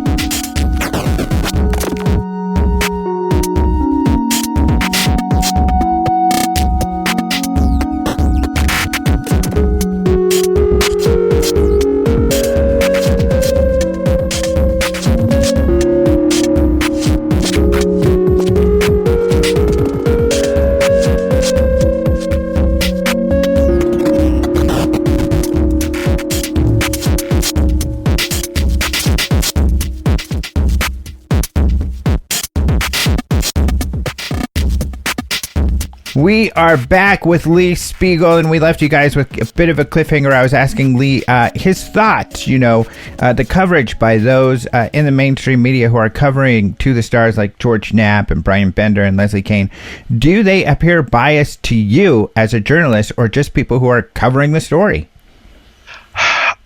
We are back with Lee Speigel, and we left you guys with a bit of a cliffhanger. I was asking Lee his thoughts, the coverage by those in the mainstream media who are covering To the Stars, like George Knapp and Brian Bender and Leslie Kean. Do they appear biased to you as a journalist, or just people who are covering the story?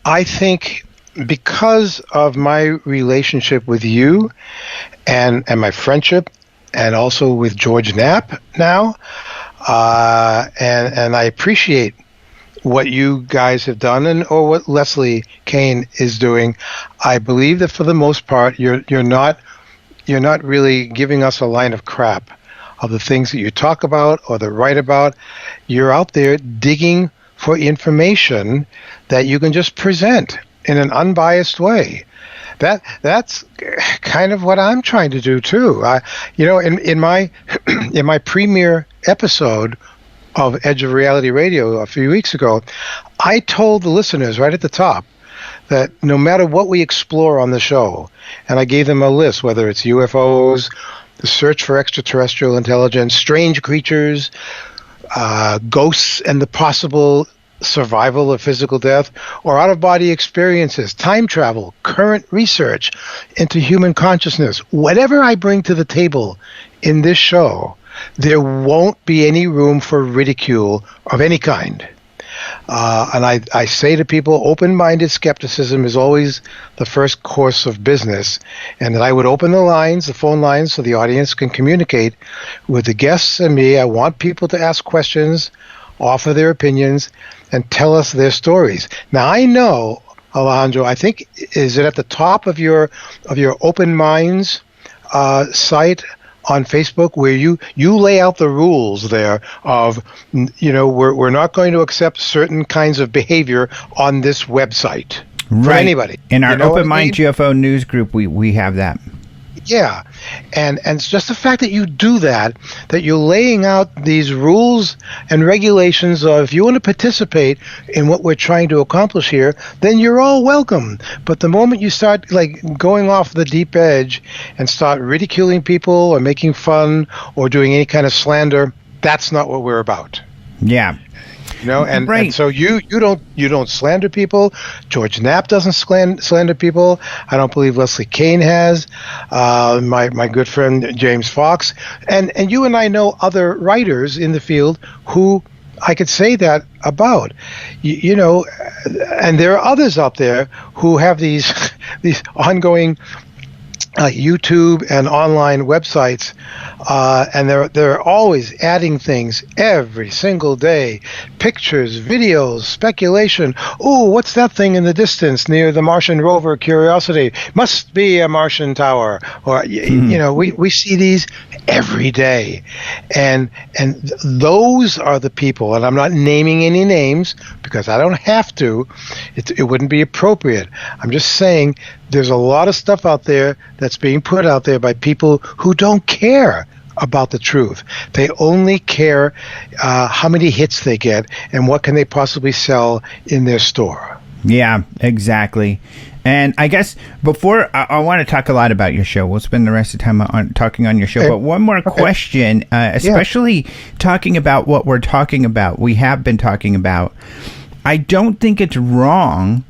I think because of my relationship with you and my friendship, and also with George Knapp now, and I appreciate what you guys have done, or what Leslie Kean is doing. I believe that for the most part, you're not really giving us a line of crap of the things that you talk about or that write about. You're out there digging for information that you can just present in an unbiased way. That's kind of what I'm trying to do too. In my premiere episode of Edge of Reality Radio a few weeks ago, I told the listeners right at the top that no matter what we explore on the show, and I gave them a list, whether it's UFOs, the search for extraterrestrial intelligence, strange creatures, ghosts and the possible survival of physical death, or out-of-body experiences, time travel, current research into human consciousness, whatever I bring to the table in this show, there won't be any room for ridicule of any kind. And I say to people, open-minded skepticism is always the first course of business, and that I would open the phone lines, so the audience can communicate with the guests and me. I want people to ask questions, offer their opinions, and tell us their stories. Now, I know, Alejandro, I think, is it at the top of your Open Minds site on Facebook, where you lay out the rules there of, we're not going to accept certain kinds of behavior on this website for anybody. In our Open Minds UFO news group, we have that. Yeah, and it's just the fact that you do that you're laying out these rules and regulations of, if you want to participate in what we're trying to accomplish here, then you're all welcome. But the moment you start going off the deep edge and start ridiculing people or making fun or doing any kind of slander, that's not what we're about. Yeah. And so you don't slander people. George Knapp doesn't slander people. I don't believe Leslie Kean has. My good friend James Fox, and you and I know other writers in the field who I could say that about. And there are others out there who have these ongoing YouTube and online websites, and they're always adding things every single day. Pictures, videos, speculation. Oh, what's that thing in the distance near the Martian rover Curiosity? Must be a Martian tower. Or we see these every day, and those are the people. And I'm not naming any names because I don't have to. It wouldn't be appropriate. I'm just saying there's a lot of stuff out there that's being put out there by people who don't care about the truth. They only care how many hits they get and what can they possibly sell in their store. Yeah, exactly. And I guess before, I want to talk a lot about your show. We'll spend the rest of the time talking on your show. Okay. But one more question, especially talking about what we're talking about, we have been talking about. I don't think it's wrong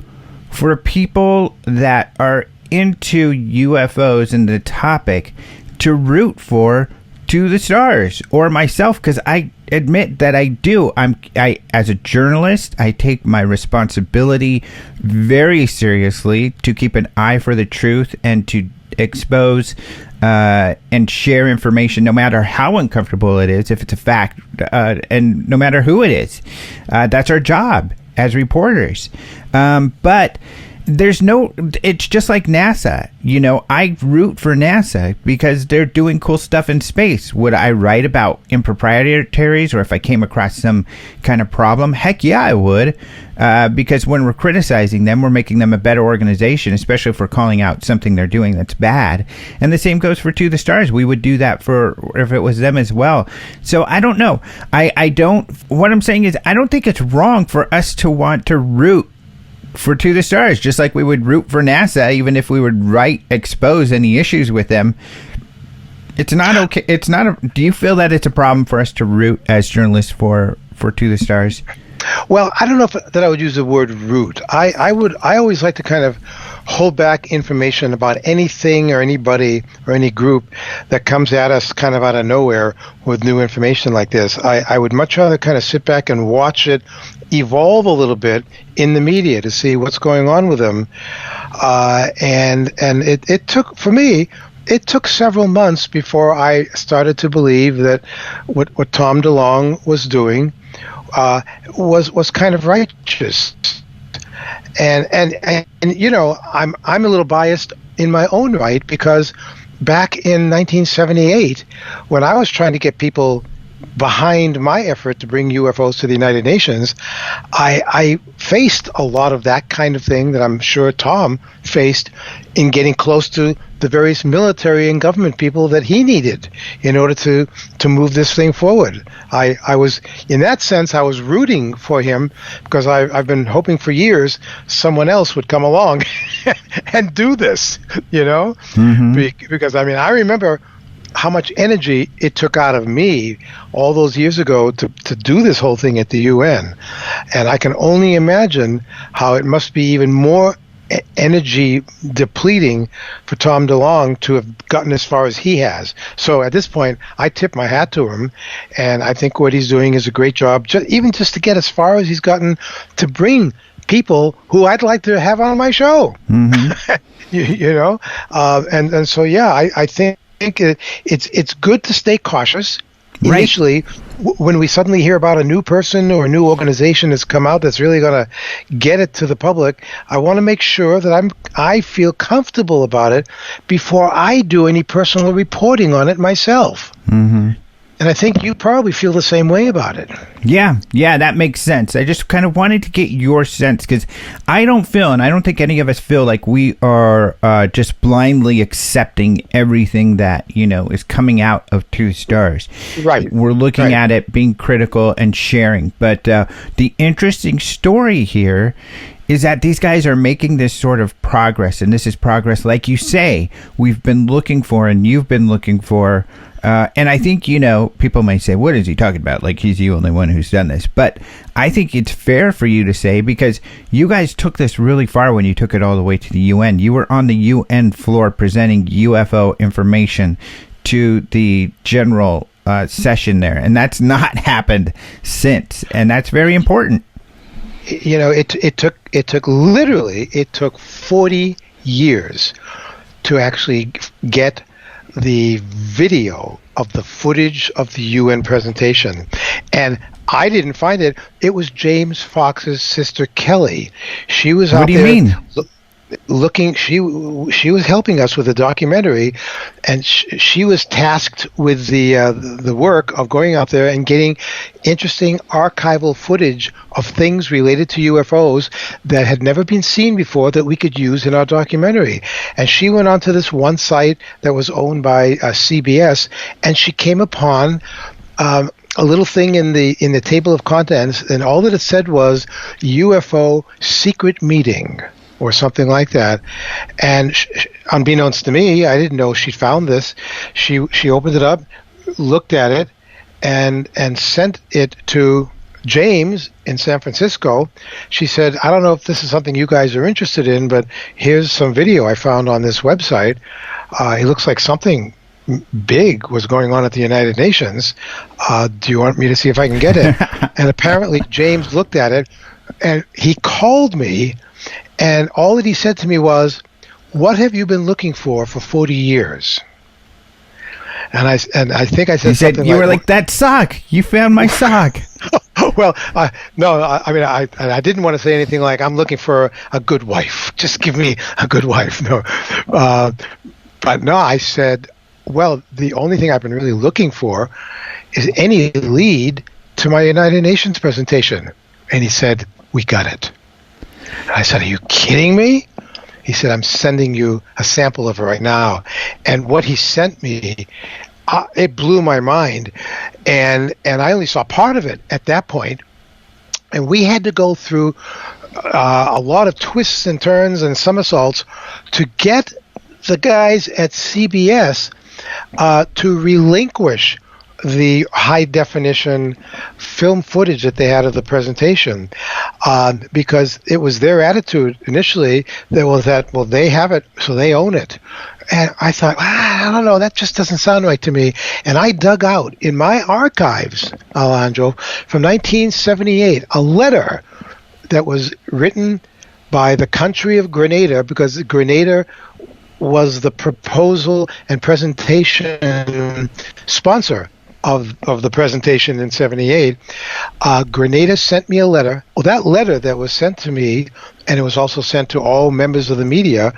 for people that are into UFOs and the topic to root for To the Stars or myself, because I admit that I do. I as a journalist, I take my responsibility very seriously to keep an eye for the truth and to expose and share information, no matter how uncomfortable it is, if it's a fact, and no matter who it is. That's our job as reporters. But it's just like NASA. I root for NASA because they're doing cool stuff in space. Would I write about improprieties, or if I came across some kind of problem? Heck yeah, I would. Because when we're criticizing them, we're making them a better organization, especially if we're calling out something they're doing that's bad. And the same goes for To the Stars. We would do that if it was them as well. So I don't know. What I'm saying is, I don't think it's wrong for us to want to root for To the Stars, just like we would root for NASA, even if we would expose any issues with them. It's not okay. Do you feel that it's a problem for us to root as journalists for To the Stars? Well, I don't know that I would use the word root. I always like to kind of hold back information about anything or anybody or any group that comes at us kind of out of nowhere with new information like this. I would much rather kind of sit back and watch it evolve a little bit in the media to see what's going on with them. And it took several months before I started to believe that what Tom DeLonge was doing was kind of righteous. And I'm a little biased in my own right, because back in 1978, when I was trying to get people behind my effort to bring UFOs to the United Nations, I faced a lot of that kind of thing that I'm sure Tom faced in getting close to the various military and government people that he needed in order to move this thing forward. I was, in that sense, I was rooting for him, because I've been hoping for years someone else would come along and do this, Mm-hmm. Because, I remember how much energy it took out of me all those years ago to do this whole thing at the UN. And I can only imagine how it must be even more energy depleting for Tom DeLonge to have gotten as far as he has. So at this point, I tip my hat to him, and I think what he's doing is a great job, even just to get as far as he's gotten to bring people who I'd like to have on my show. Mm-hmm. And so, yeah, I think it's good to stay cautious. Right. Initially, when we suddenly hear about a new person or a new organization that's come out that's really going to get it to the public, I want to make sure that I feel comfortable about it before I do any personal reporting on it myself. Mm-hmm. And I think you probably feel the same way about it. Yeah, that makes sense. I just kind of wanted to get your sense, because I don't feel, and I don't think any of us feel, like we are just blindly accepting everything that, is coming out of To the Stars. Right. We're looking at it, being critical and sharing. But the interesting story here is that these guys are making this sort of progress, and this is progress, like you say, we've been looking for and you've been looking for. And I think, people may say, what is he talking about? Like, he's the only one who's done this. But I think it's fair for you to say, because you guys took this really far when you took it all the way to the UN. You were on the UN floor presenting UFO information to the general session there. And that's not happened since. And that's very important. It took 40 years to actually get the video of the footage of the UN presentation. And I didn't find it. It was James Fox's sister Kelly. She was out there. What do you mean? Looking, she was helping us with a documentary, and she was tasked with the work of going out there and getting interesting archival footage of things related to UFOs that had never been seen before that we could use in our documentary. And she went onto this one site that was owned by CBS, and she came upon a little thing in the table of contents, and all that it said was UFO secret meeting, or something like that. And unbeknownst to me, I didn't know she found this. She opened it up, looked at it, and sent it to James in San Francisco, she said, I don't know if this is something you guys are interested in, but here's some video I found on this website. It looks like something big was going on at the United Nations. Do you want me to see if I can get it? And apparently James looked at it, and he called me, and all that he said to me was, what have you been looking for 40 years? And I think I said, you said something you were like, that sock. You found my sock. Well, no, I mean, I didn't want to say anything like, I'm looking for a good wife. Just give me a good wife. No. But no, I said, well, the only thing I've been really looking for is any lead to my United Nations presentation. And he said, we got it. And I said, are you kidding me? He said, I'm sending you a sample of it right now. And what he sent me, it blew my mind. And I only saw part of it at that point. And we had to go through a lot of twists and turns and somersaults to get the guys at CBS to relinquish the high definition film footage that they had of the presentation, because it was their attitude initially that they have it, so they own it. And I thought, I don't know, that just doesn't sound right to me. And I dug out in my archives, Alejandro, from 1978, a letter that was written by the country of Grenada, because Grenada was the proposal and presentation sponsor of the presentation in 78. Grenada sent me a letter. Well, that letter that was sent to me, and it was also sent to all members of the media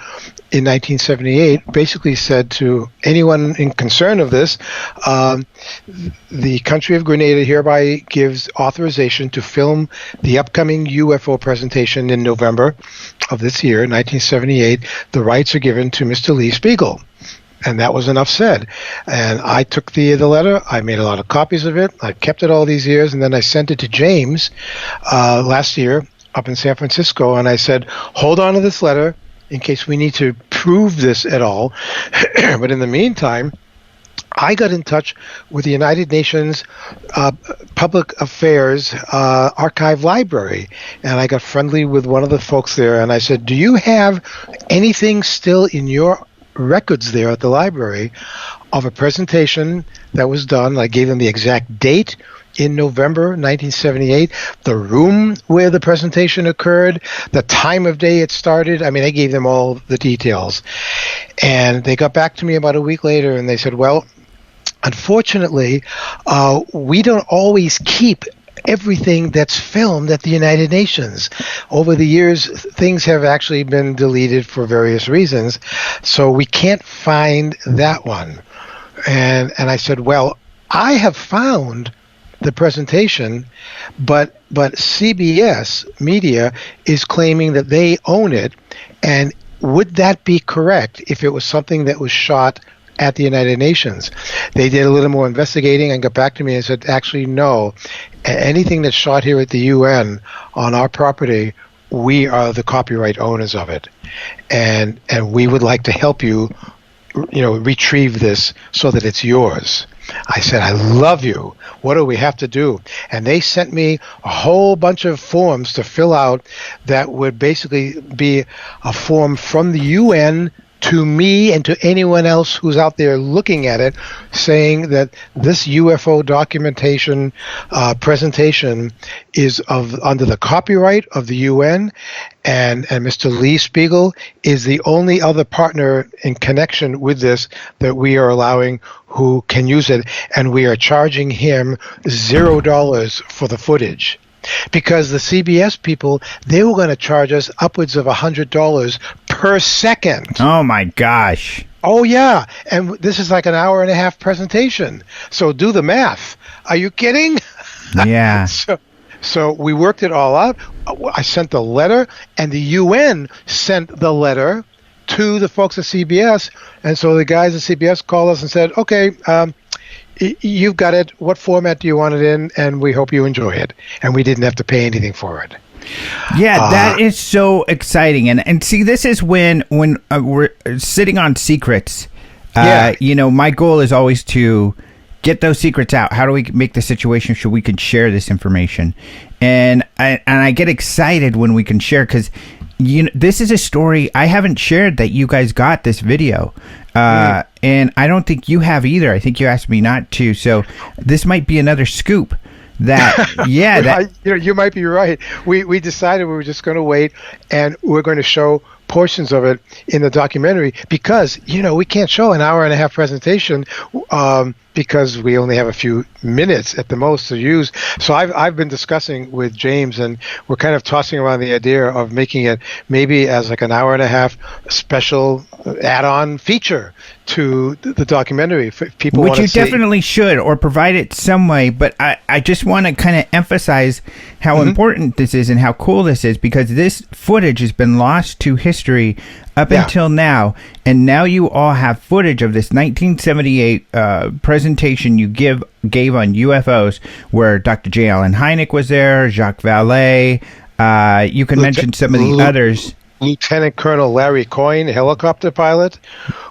in 1978, basically said to anyone in concern of this, the country of Grenada hereby gives authorization to film the upcoming UFO presentation in November of this year, 1978. The rights are given to Mr. Lee Speigel. And that was enough said. And I took the letter. I made a lot of copies of it. I kept it all these years. And then I sent it to James last year up in San Francisco. And I said, hold on to this letter in case we need to prove this at all. But in the meantime, I got in touch with the United Nations Public Affairs Archive Library. And I got friendly with one of the folks there. And I said, do you have anything still in your records there at the library of a presentation that was done? I gave them the exact date in November 1978, the room where the presentation occurred, the time of day it started. I mean, I gave them all the details. And they got back to me about a week later and they said, well, unfortunately, we don't always keep everything that's filmed at the United Nations. Over the years, things have actually been deleted for various reasons, so we can't find that one. And I said, well, I have found the presentation, but CBS Media is claiming that they own it, and would that be correct if it was something that was shot at the United Nations? They did a little more investigating and got back to me and said, actually, no. Anything that's shot here at the UN on our property, we are the copyright owners of it. And we would like to help you, retrieve this so that it's yours. I said, I love you. What do we have to do? And they sent me a whole bunch of forms to fill out that would basically be a form from the UN to me and to anyone else who's out there looking at it, saying that this UFO documentation presentation is under the copyright of the UN, and Mr. Lee Speigel is the only other partner in connection with this that we are allowing who can use it, and we are charging him $0 for the footage. Because the CBS people, they were going to charge us upwards of $100 per second. Oh, my gosh. Oh, yeah. And this is like an hour and a half presentation. So do the math. Are you kidding? Yeah. So we worked it all out. I sent the letter, and the UN sent the letter to the folks at CBS. And so the guys at CBS called us and said, okay, you've got it. What format do you want it in? And we hope you enjoy it. And we didn't have to pay anything for it. Yeah, that is so exciting. And see, this is when we're sitting on secrets. Yeah. My goal is always to get those secrets out? How do we make the situation so we can share this information? And I get excited when we can share, because this is a story I haven't shared, that you guys got this video. And I don't think you have either. I think you asked me not to. So this might be another scoop. You might be right. We decided we were just going to wait, and we're going to show portions of it in the documentary, because we can't show an hour and a half presentation because we only have a few minutes at the most to use. So I've been discussing with James, and we're kind of tossing around the idea of making it maybe as like an hour and a half special add-on feature to the documentary, if people want to see. Which you definitely should, or provide it some way. But I just want to kind of emphasize how important this is and how cool this is, because this footage has been lost to history up until now, and now you all have footage of this 1978 presentation you gave on UFOs, where Dr. J. Allen Hynek was there, Jacques Vallee. You can mention some of the others. Lieutenant Colonel Larry Coyne, helicopter pilot,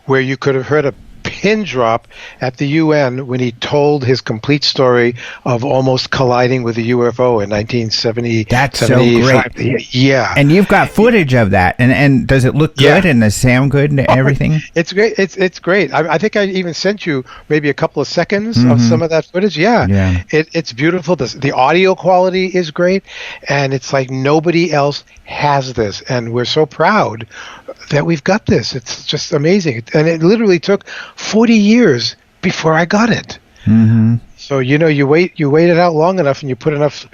where you could have heard a pin drop at the UN when he told his complete story of almost colliding with a UFO in 1970. That's so great. Yeah. And you've got footage of that. And does it look good and does it sound good and everything? It's great. It's great. I think I even sent you maybe a couple of seconds of some of that footage. Yeah. It's beautiful. The audio quality is great. And it's like nobody else has this. And we're so proud that we've got this. It's just amazing. And it literally took 40 years before I got it. So you wait it out long enough, and you put enough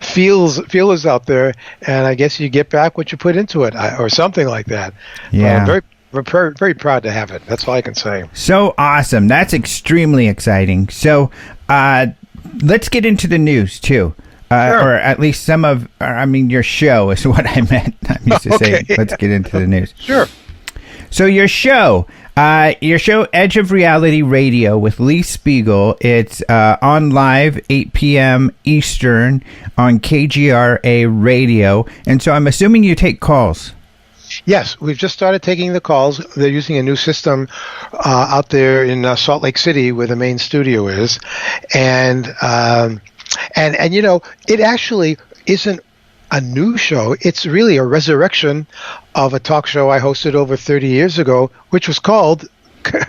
feelers out there, and I guess you get back what you put into it, or something like that. Yeah. We're very, very proud to have it. That's all I can say. So awesome. That's extremely exciting. So let's get into the news too. Sure. Or at least your show is what I meant. I used to say, let's get into the news. Sure. So your show, Edge of Reality Radio with Lee Speigel, it's on live 8 p.m. Eastern on KGRA Radio. And so I'm assuming you take calls. Yes, we've just started taking the calls. They're using a new system out there in Salt Lake City, where the main studio is. And it actually isn't a new show. It's really a resurrection of a talk show I hosted over 30 years ago, which was called,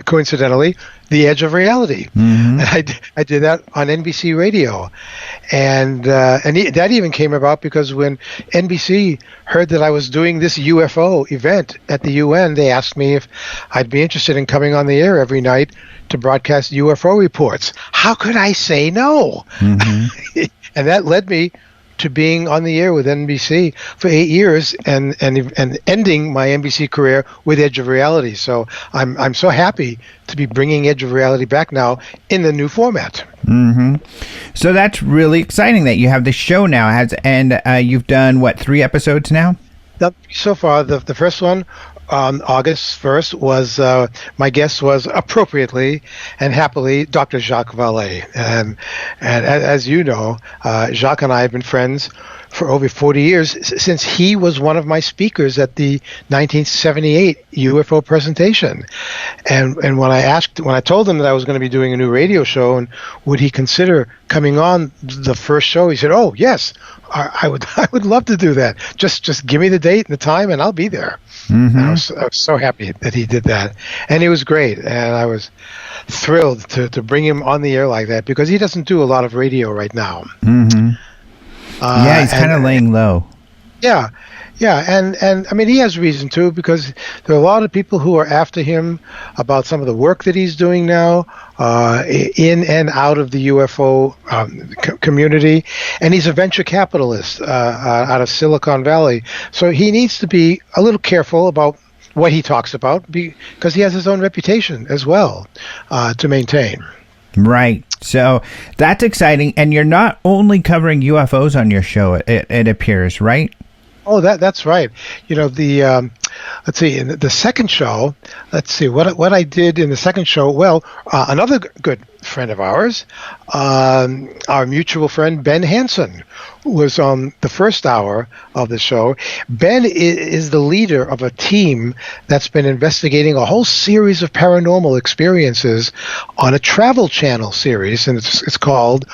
coincidentally, The Edge of Reality. And I did that on NBC Radio. And that even came about because when NBC heard that I was doing this UFO event at the UN, they asked me if I'd be interested in coming on the air every night to broadcast UFO reports. How could I say no? And that led me to being on the air with NBC for 8 years and ending my NBC career with Edge of Reality. So I'm so happy to be bringing Edge of Reality back now in the new format. So that's really exciting that you have the show now. And you've done, 3 episodes now? So far, the first one on August 1st was my guest was appropriately and happily Dr. Jacques Vallee, and as you know, Jacques and I have been friends for over 40 years, since he was one of my speakers at the 1978 UFO presentation. And when I told him that I was going to be doing a new radio show and would he consider coming on the first show, he said, "Oh yes, I would love to do that. Just give me the date and the time, and I'll be there." I was so happy that he did that, and it was great, and I was thrilled to bring him on the air like that, because he doesn't do a lot of radio right now. He's kind of laying low. Yeah, and I mean, he has reason to, because there are a lot of people who are after him about some of the work that he's doing now in and out of the UFO community, and he's a venture capitalist out of Silicon Valley, so he needs to be a little careful about what he talks about, because he has his own reputation as well to maintain. Right. So that's exciting. And you're not only covering UFOs on your show, it appears, right? Oh, that's right. Let's see. In the second show, let's see what I did in the second show. Well, another good friend of ours, our mutual friend Ben Hansen, was on the first hour of the show. Ben is the leader of a team that's been investigating a whole series of paranormal experiences on a Travel Channel series, and it's called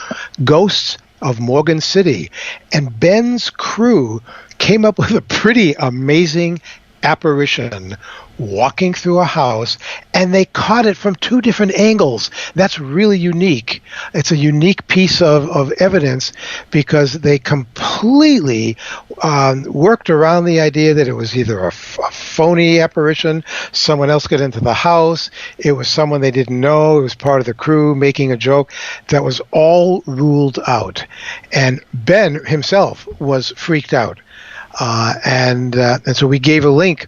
Ghosts of Morgan City. And Ben's crew came up with a pretty amazing apparition walking through a house, and they caught it from two different angles. That's really unique. It's a unique piece of evidence because they completely worked around the idea that it was either a phony apparition, someone else got into the house, it was someone they didn't know, it was part of the crew making a joke. That was all ruled out. And Ben himself was freaked out. And so we gave a link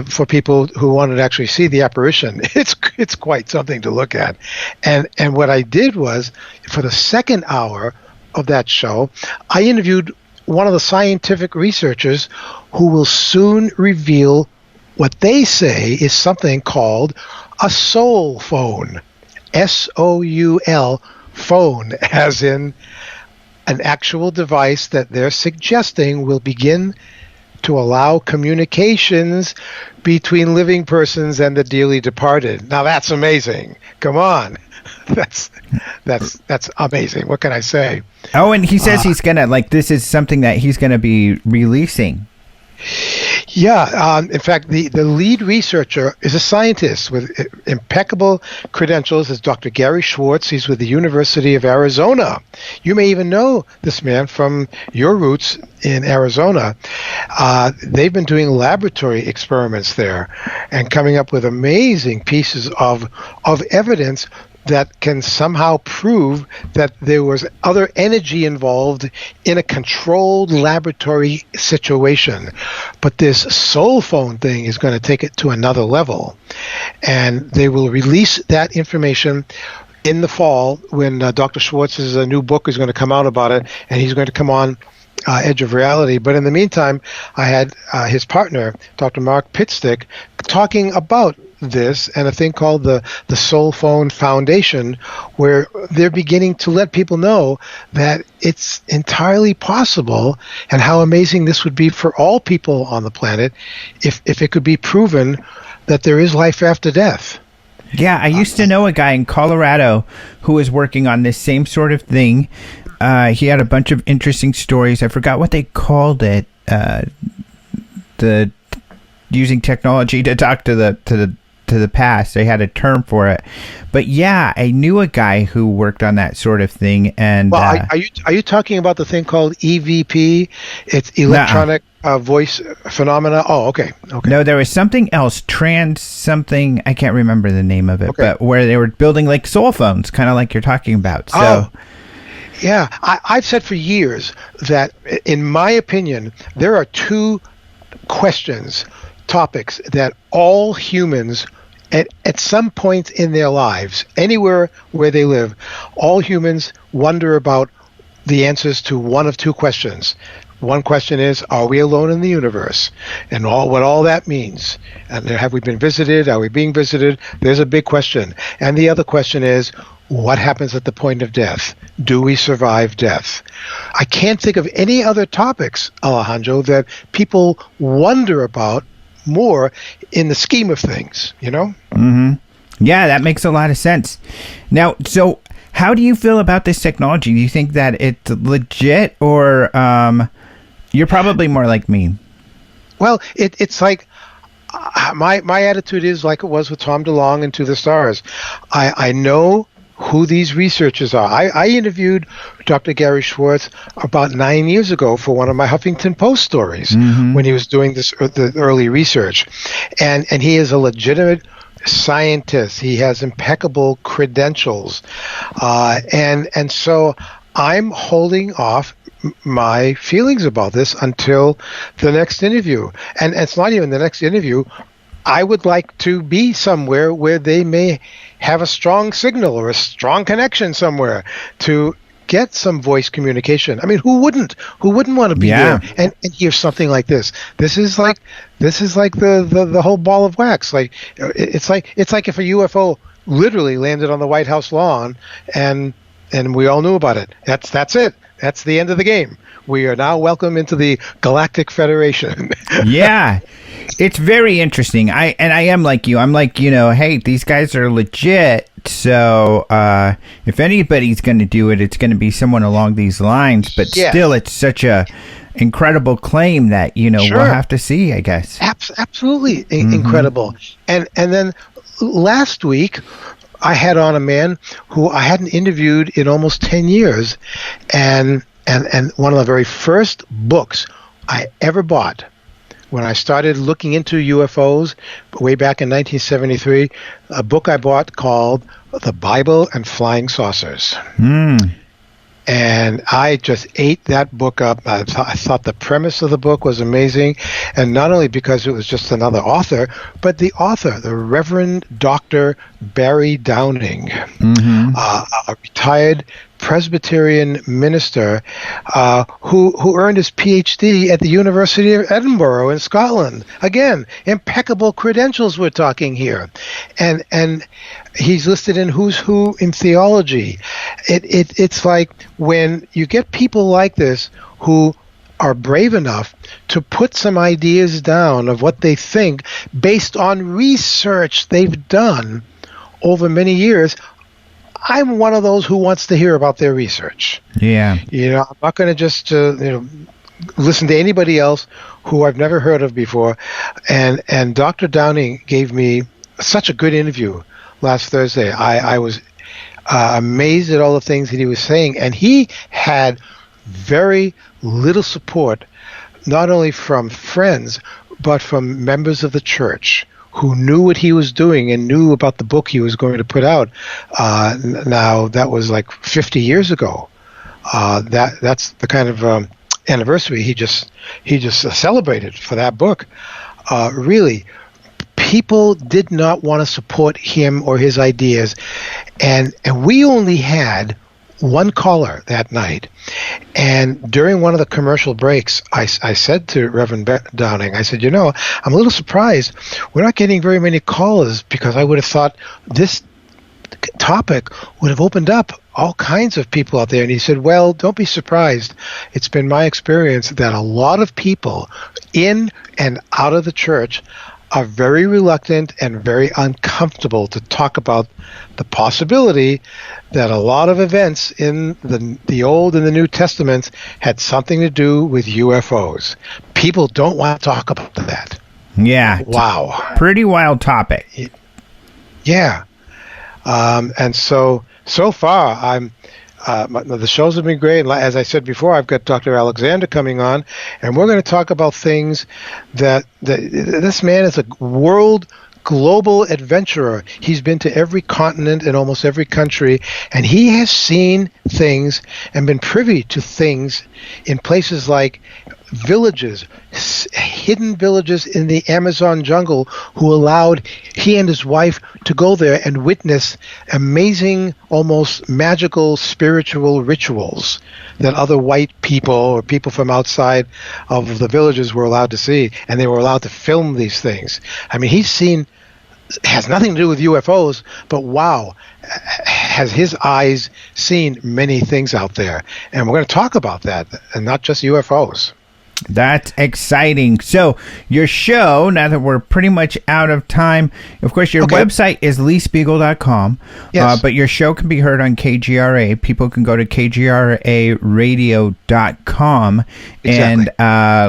for people who wanted to actually see the apparition. It's quite something to look at. And what I did was, for the second hour of that show, I interviewed one of the scientific researchers who will soon reveal what they say is something called a soul phone. SOUL phone, as in an actual device that they're suggesting will begin to allow communications between living persons and the dearly departed. Now that's amazing. Come on. That's amazing. What can I say? Oh, and he says he's gonna, this is something that he's gonna be releasing. Yeah, in fact, the lead researcher is a scientist with impeccable credentials. Is Dr. Gary Schwartz. He's with the University of Arizona. You may even know this man from your roots in Arizona. They've been doing laboratory experiments there and coming up with amazing pieces of evidence that can somehow prove that there was other energy involved in a controlled laboratory situation. But this soul phone thing is going to take it to another level. And they will release that information in the fall when Dr. Schwartz's new book is going to come out about it, and he's going to come on Edge of Reality. But in the meantime, I had his partner, Dr. Mark Pitstick, talking about this and a thing called the Soul Phone Foundation, where they're beginning to let people know that it's entirely possible, and how amazing this would be for all people on the planet if it could be proven that there is life after death. Yeah, I used to know a guy in Colorado who was working on this same sort of thing. He had a bunch of interesting stories. I forgot what they called it. The using technology to talk to the past. They had a term for it. But yeah, I knew a guy who worked on that sort of thing. And well, are you talking about the thing called EVP? It's electronic voice phenomena. Oh, okay. No, there was something else, trans something. I can't remember the name of it, but where they were building like soul phones, kind of like you're talking about. So. Yeah, I've said for years that, in my opinion, there are two topics that all humans, at some point in their lives, anywhere where they live, all humans wonder about the answers to one of two questions. One question is, are we alone in the universe? And what all that means. And have we been visited? Are we being visited? There's a big question. And the other question is, what happens at the point of death? Do we survive death? I can't think of any other topics, Alejandro, that people wonder about more in the scheme of things, you know? Mm-hmm. Yeah, that makes a lot of sense. Now, so how do you feel about this technology? Do you think that it's legit, or you're probably more like me? Well, it's like my attitude is like it was with Tom DeLonge and To the Stars. I know who these researchers are. I interviewed Dr. Gary Schwartz about 9 years ago for one of my Huffington Post stories when he was doing the early research. And he is a legitimate scientist. He has impeccable credentials. And so I'm holding off my feelings about this until the next interview. And it's not even the next interview. I would like to be somewhere where they may have a strong signal or a strong connection somewhere to get some voice communication. I mean, who wouldn't? Who wouldn't want to be there and hear something like this? This is like the whole ball of wax. Like it's like if a UFO literally landed on the White House lawn and we all knew about it. That's it. That's the end of the game. We are now welcome into the Galactic Federation. Yeah. It's very interesting. I am like you. I'm like, hey, these guys are legit. So if anybody's going to do it, it's going to be someone along these lines. But still, it's such a incredible claim that, we'll have to see, I guess. Absolutely incredible. And then last week, I had on a man who I hadn't interviewed in almost 10 years. And one of the very first books I ever bought when I started looking into UFOs way back in 1973, a book I bought called The Bible and Flying Saucers. And I just ate that book up. I thought the premise of the book was amazing. And not only because it was just another author, but the author, the Reverend Dr. Barry Downing, a retired Presbyterian minister who earned his PhD at the University of Edinburgh in Scotland. Again, impeccable credentials we're talking here. And he's listed in Who's Who in Theology. It's like when you get people like this who are brave enough to put some ideas down of what they think based on research they've done over many years, I'm one of those who wants to hear about their research. Yeah. I'm not going to just listen to anybody else who I've never heard of before. And Dr. Downing gave me such a good interview last Thursday. I was amazed at all the things that he was saying. And he had very little support, not only from friends, but from members of the church who knew what he was doing and knew about the book he was going to put out. Now, that was like 50 years ago. That's the kind of anniversary he just celebrated for that book. Really, people did not want to support him or his ideas, and we only had one caller that night. And during one of the commercial breaks, I said to Reverend Downing, I said, I'm a little surprised we're not getting very many callers, because I would have thought this topic would have opened up all kinds of people out there. And he said, well, don't be surprised. It's been my experience that a lot of people in and out of the church are very reluctant and very uncomfortable to talk about the possibility that a lot of events in the Old and the New Testaments had something to do with UFOs. People don't want to talk about that. Yeah. Wow. Pretty wild topic. Yeah. And so far, the shows have been great. And as I said before, I've got Dr. Alexander coming on, and we're going to talk about things that this man is a global adventurer. He's been to every continent and almost every country, and he has seen things and been privy to things in places like villages, hidden villages in the Amazon jungle, who allowed he and his wife to go there and witness amazing, almost magical spiritual rituals that other white people or people from outside of the villages were allowed to see, and they were allowed to film these things. I mean, has nothing to do with UFOs, but wow, has his eyes seen many things out there. And we're going to talk about that, and not just UFOs. That's exciting. So your show, now that we're pretty much out of time, of course, your website is leespeigel.com, yes. But your show can be heard on KGRA. People can go to kgraradio.com and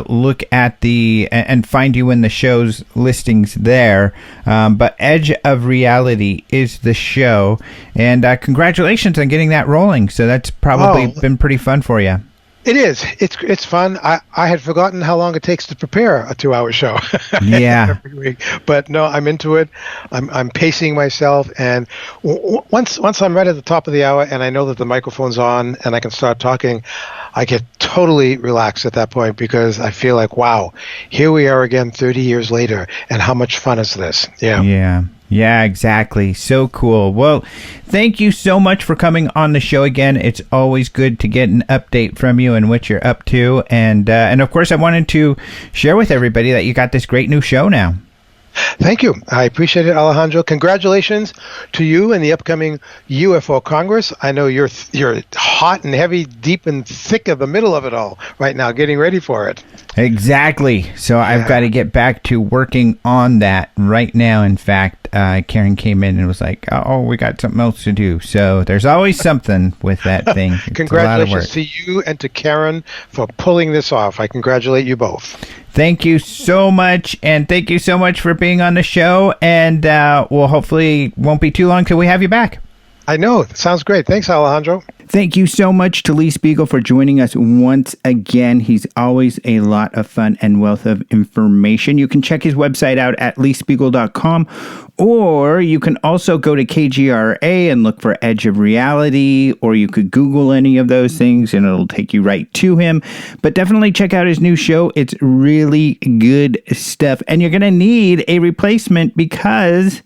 look at and find you in the show's listings there. But Edge of Reality is the show. And congratulations on getting that rolling. So that's probably been pretty fun for you. It is. It's fun. I had forgotten how long it takes to prepare a 2-hour show. Yeah. Every week. But no, I'm into it. I'm pacing myself, and once I'm right at the top of the hour and I know that the microphone's on and I can start talking, I get totally relaxed at that point because I feel like, wow, here we are again 30 years later, and how much fun is this? Yeah, exactly. So cool. Well, thank you so much for coming on the show again. It's always good to get an update from you and what you're up to. And of course, I wanted to share with everybody that you got this great new show now. Thank you. I appreciate it, Alejandro. Congratulations to you and the upcoming UFO Congress. I know you're hot and heavy, deep and thick of the middle of it all right now, getting ready for it. Exactly. So I've got to get back to working on that right now. In fact, Karen came in and was like, oh, we got something else to do. So there's always something with that thing. Congratulations to you and to Karen for pulling this off. I congratulate you both. Thank you so much, and thank you so much for being on the show, and well, hopefully won't be too long till we have you back. I know. Sounds great. Thanks, Alejandro. Thank you so much to Lee Speigel for joining us once again. He's always a lot of fun and wealth of information. You can check his website out at leespeigel.com, or you can also go to KGRA and look for Edge of Reality, or you could Google any of those things and it'll take you right to him. But definitely check out his new show. It's really good stuff. And you're going to need a replacement because,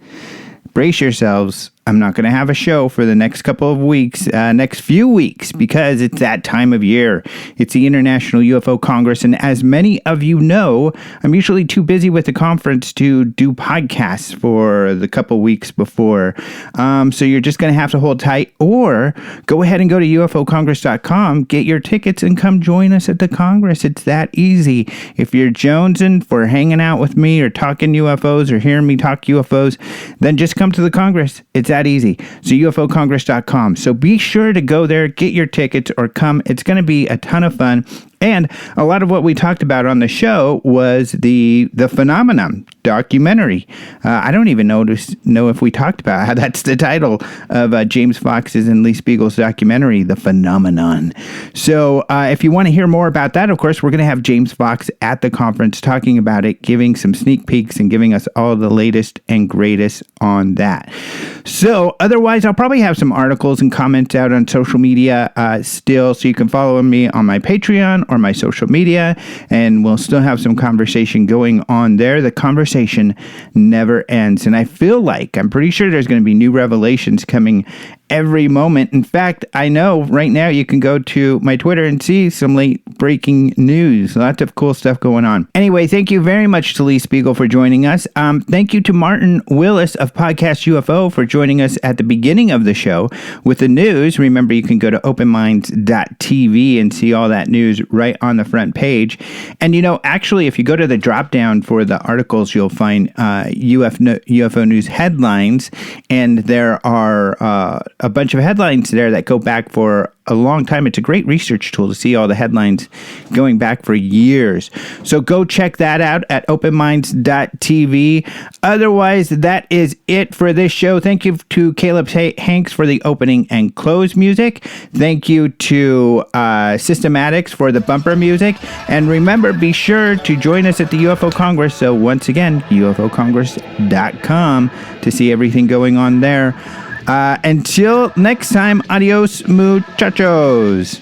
brace yourselves, I'm not going to have a show for the next couple of weeks, next few weeks, because it's that time of year. It's the International UFO Congress, and as many of you know, I'm usually too busy with the conference to do podcasts for the couple weeks before. So you're just going to have to hold tight, or go ahead and go to ufocongress.com, get your tickets, and come join us at the Congress. It's that easy. If you're jonesing for hanging out with me or talking UFOs or hearing me talk UFOs, then just come to the Congress. It's that easy. So ufocongress.com. So be sure to go there, get your tickets, or come. It's going to be a ton of fun. And a lot of what we talked about on the show was the Phenomenon documentary. I don't even know if we talked about how that's the title of James Fox's and Lee Spiegel's documentary, The Phenomenon. So if you want to hear more about that, of course, we're going to have James Fox at the conference talking about it, giving some sneak peeks and giving us all the latest and greatest on that. So otherwise, I'll probably have some articles and comments out on social media still, so you can follow me on my Patreon or my social media, and we'll still have some conversation going on there. The conversation never ends, and I feel like, I'm pretty sure there's going to be new revelations coming every moment. In fact, I know right now you can go to my Twitter and see some late breaking news. Lots of cool stuff going on. Anyway, thank you very much to Lee Speigel for joining us. Thank you to Martin Willis of Podcast UFO for joining us at the beginning of the show with the news. Remember, you can go to openminds.tv and see all that news right on the front page. And actually, if you go to the drop down for the articles, you'll find UFO news headlines, and there are a bunch of headlines there that go back for a long time. It's a great research tool to see all the headlines going back for years. So go check that out at openminds.tv. Otherwise, that is it for this show. Thank you to Caleb Hanks for the opening and close music. Thank you to Systematics for the bumper music. And remember, be sure to join us at the UFO Congress. So once again, ufocongress.com to see everything going on there. Until next time, adios, muchachos.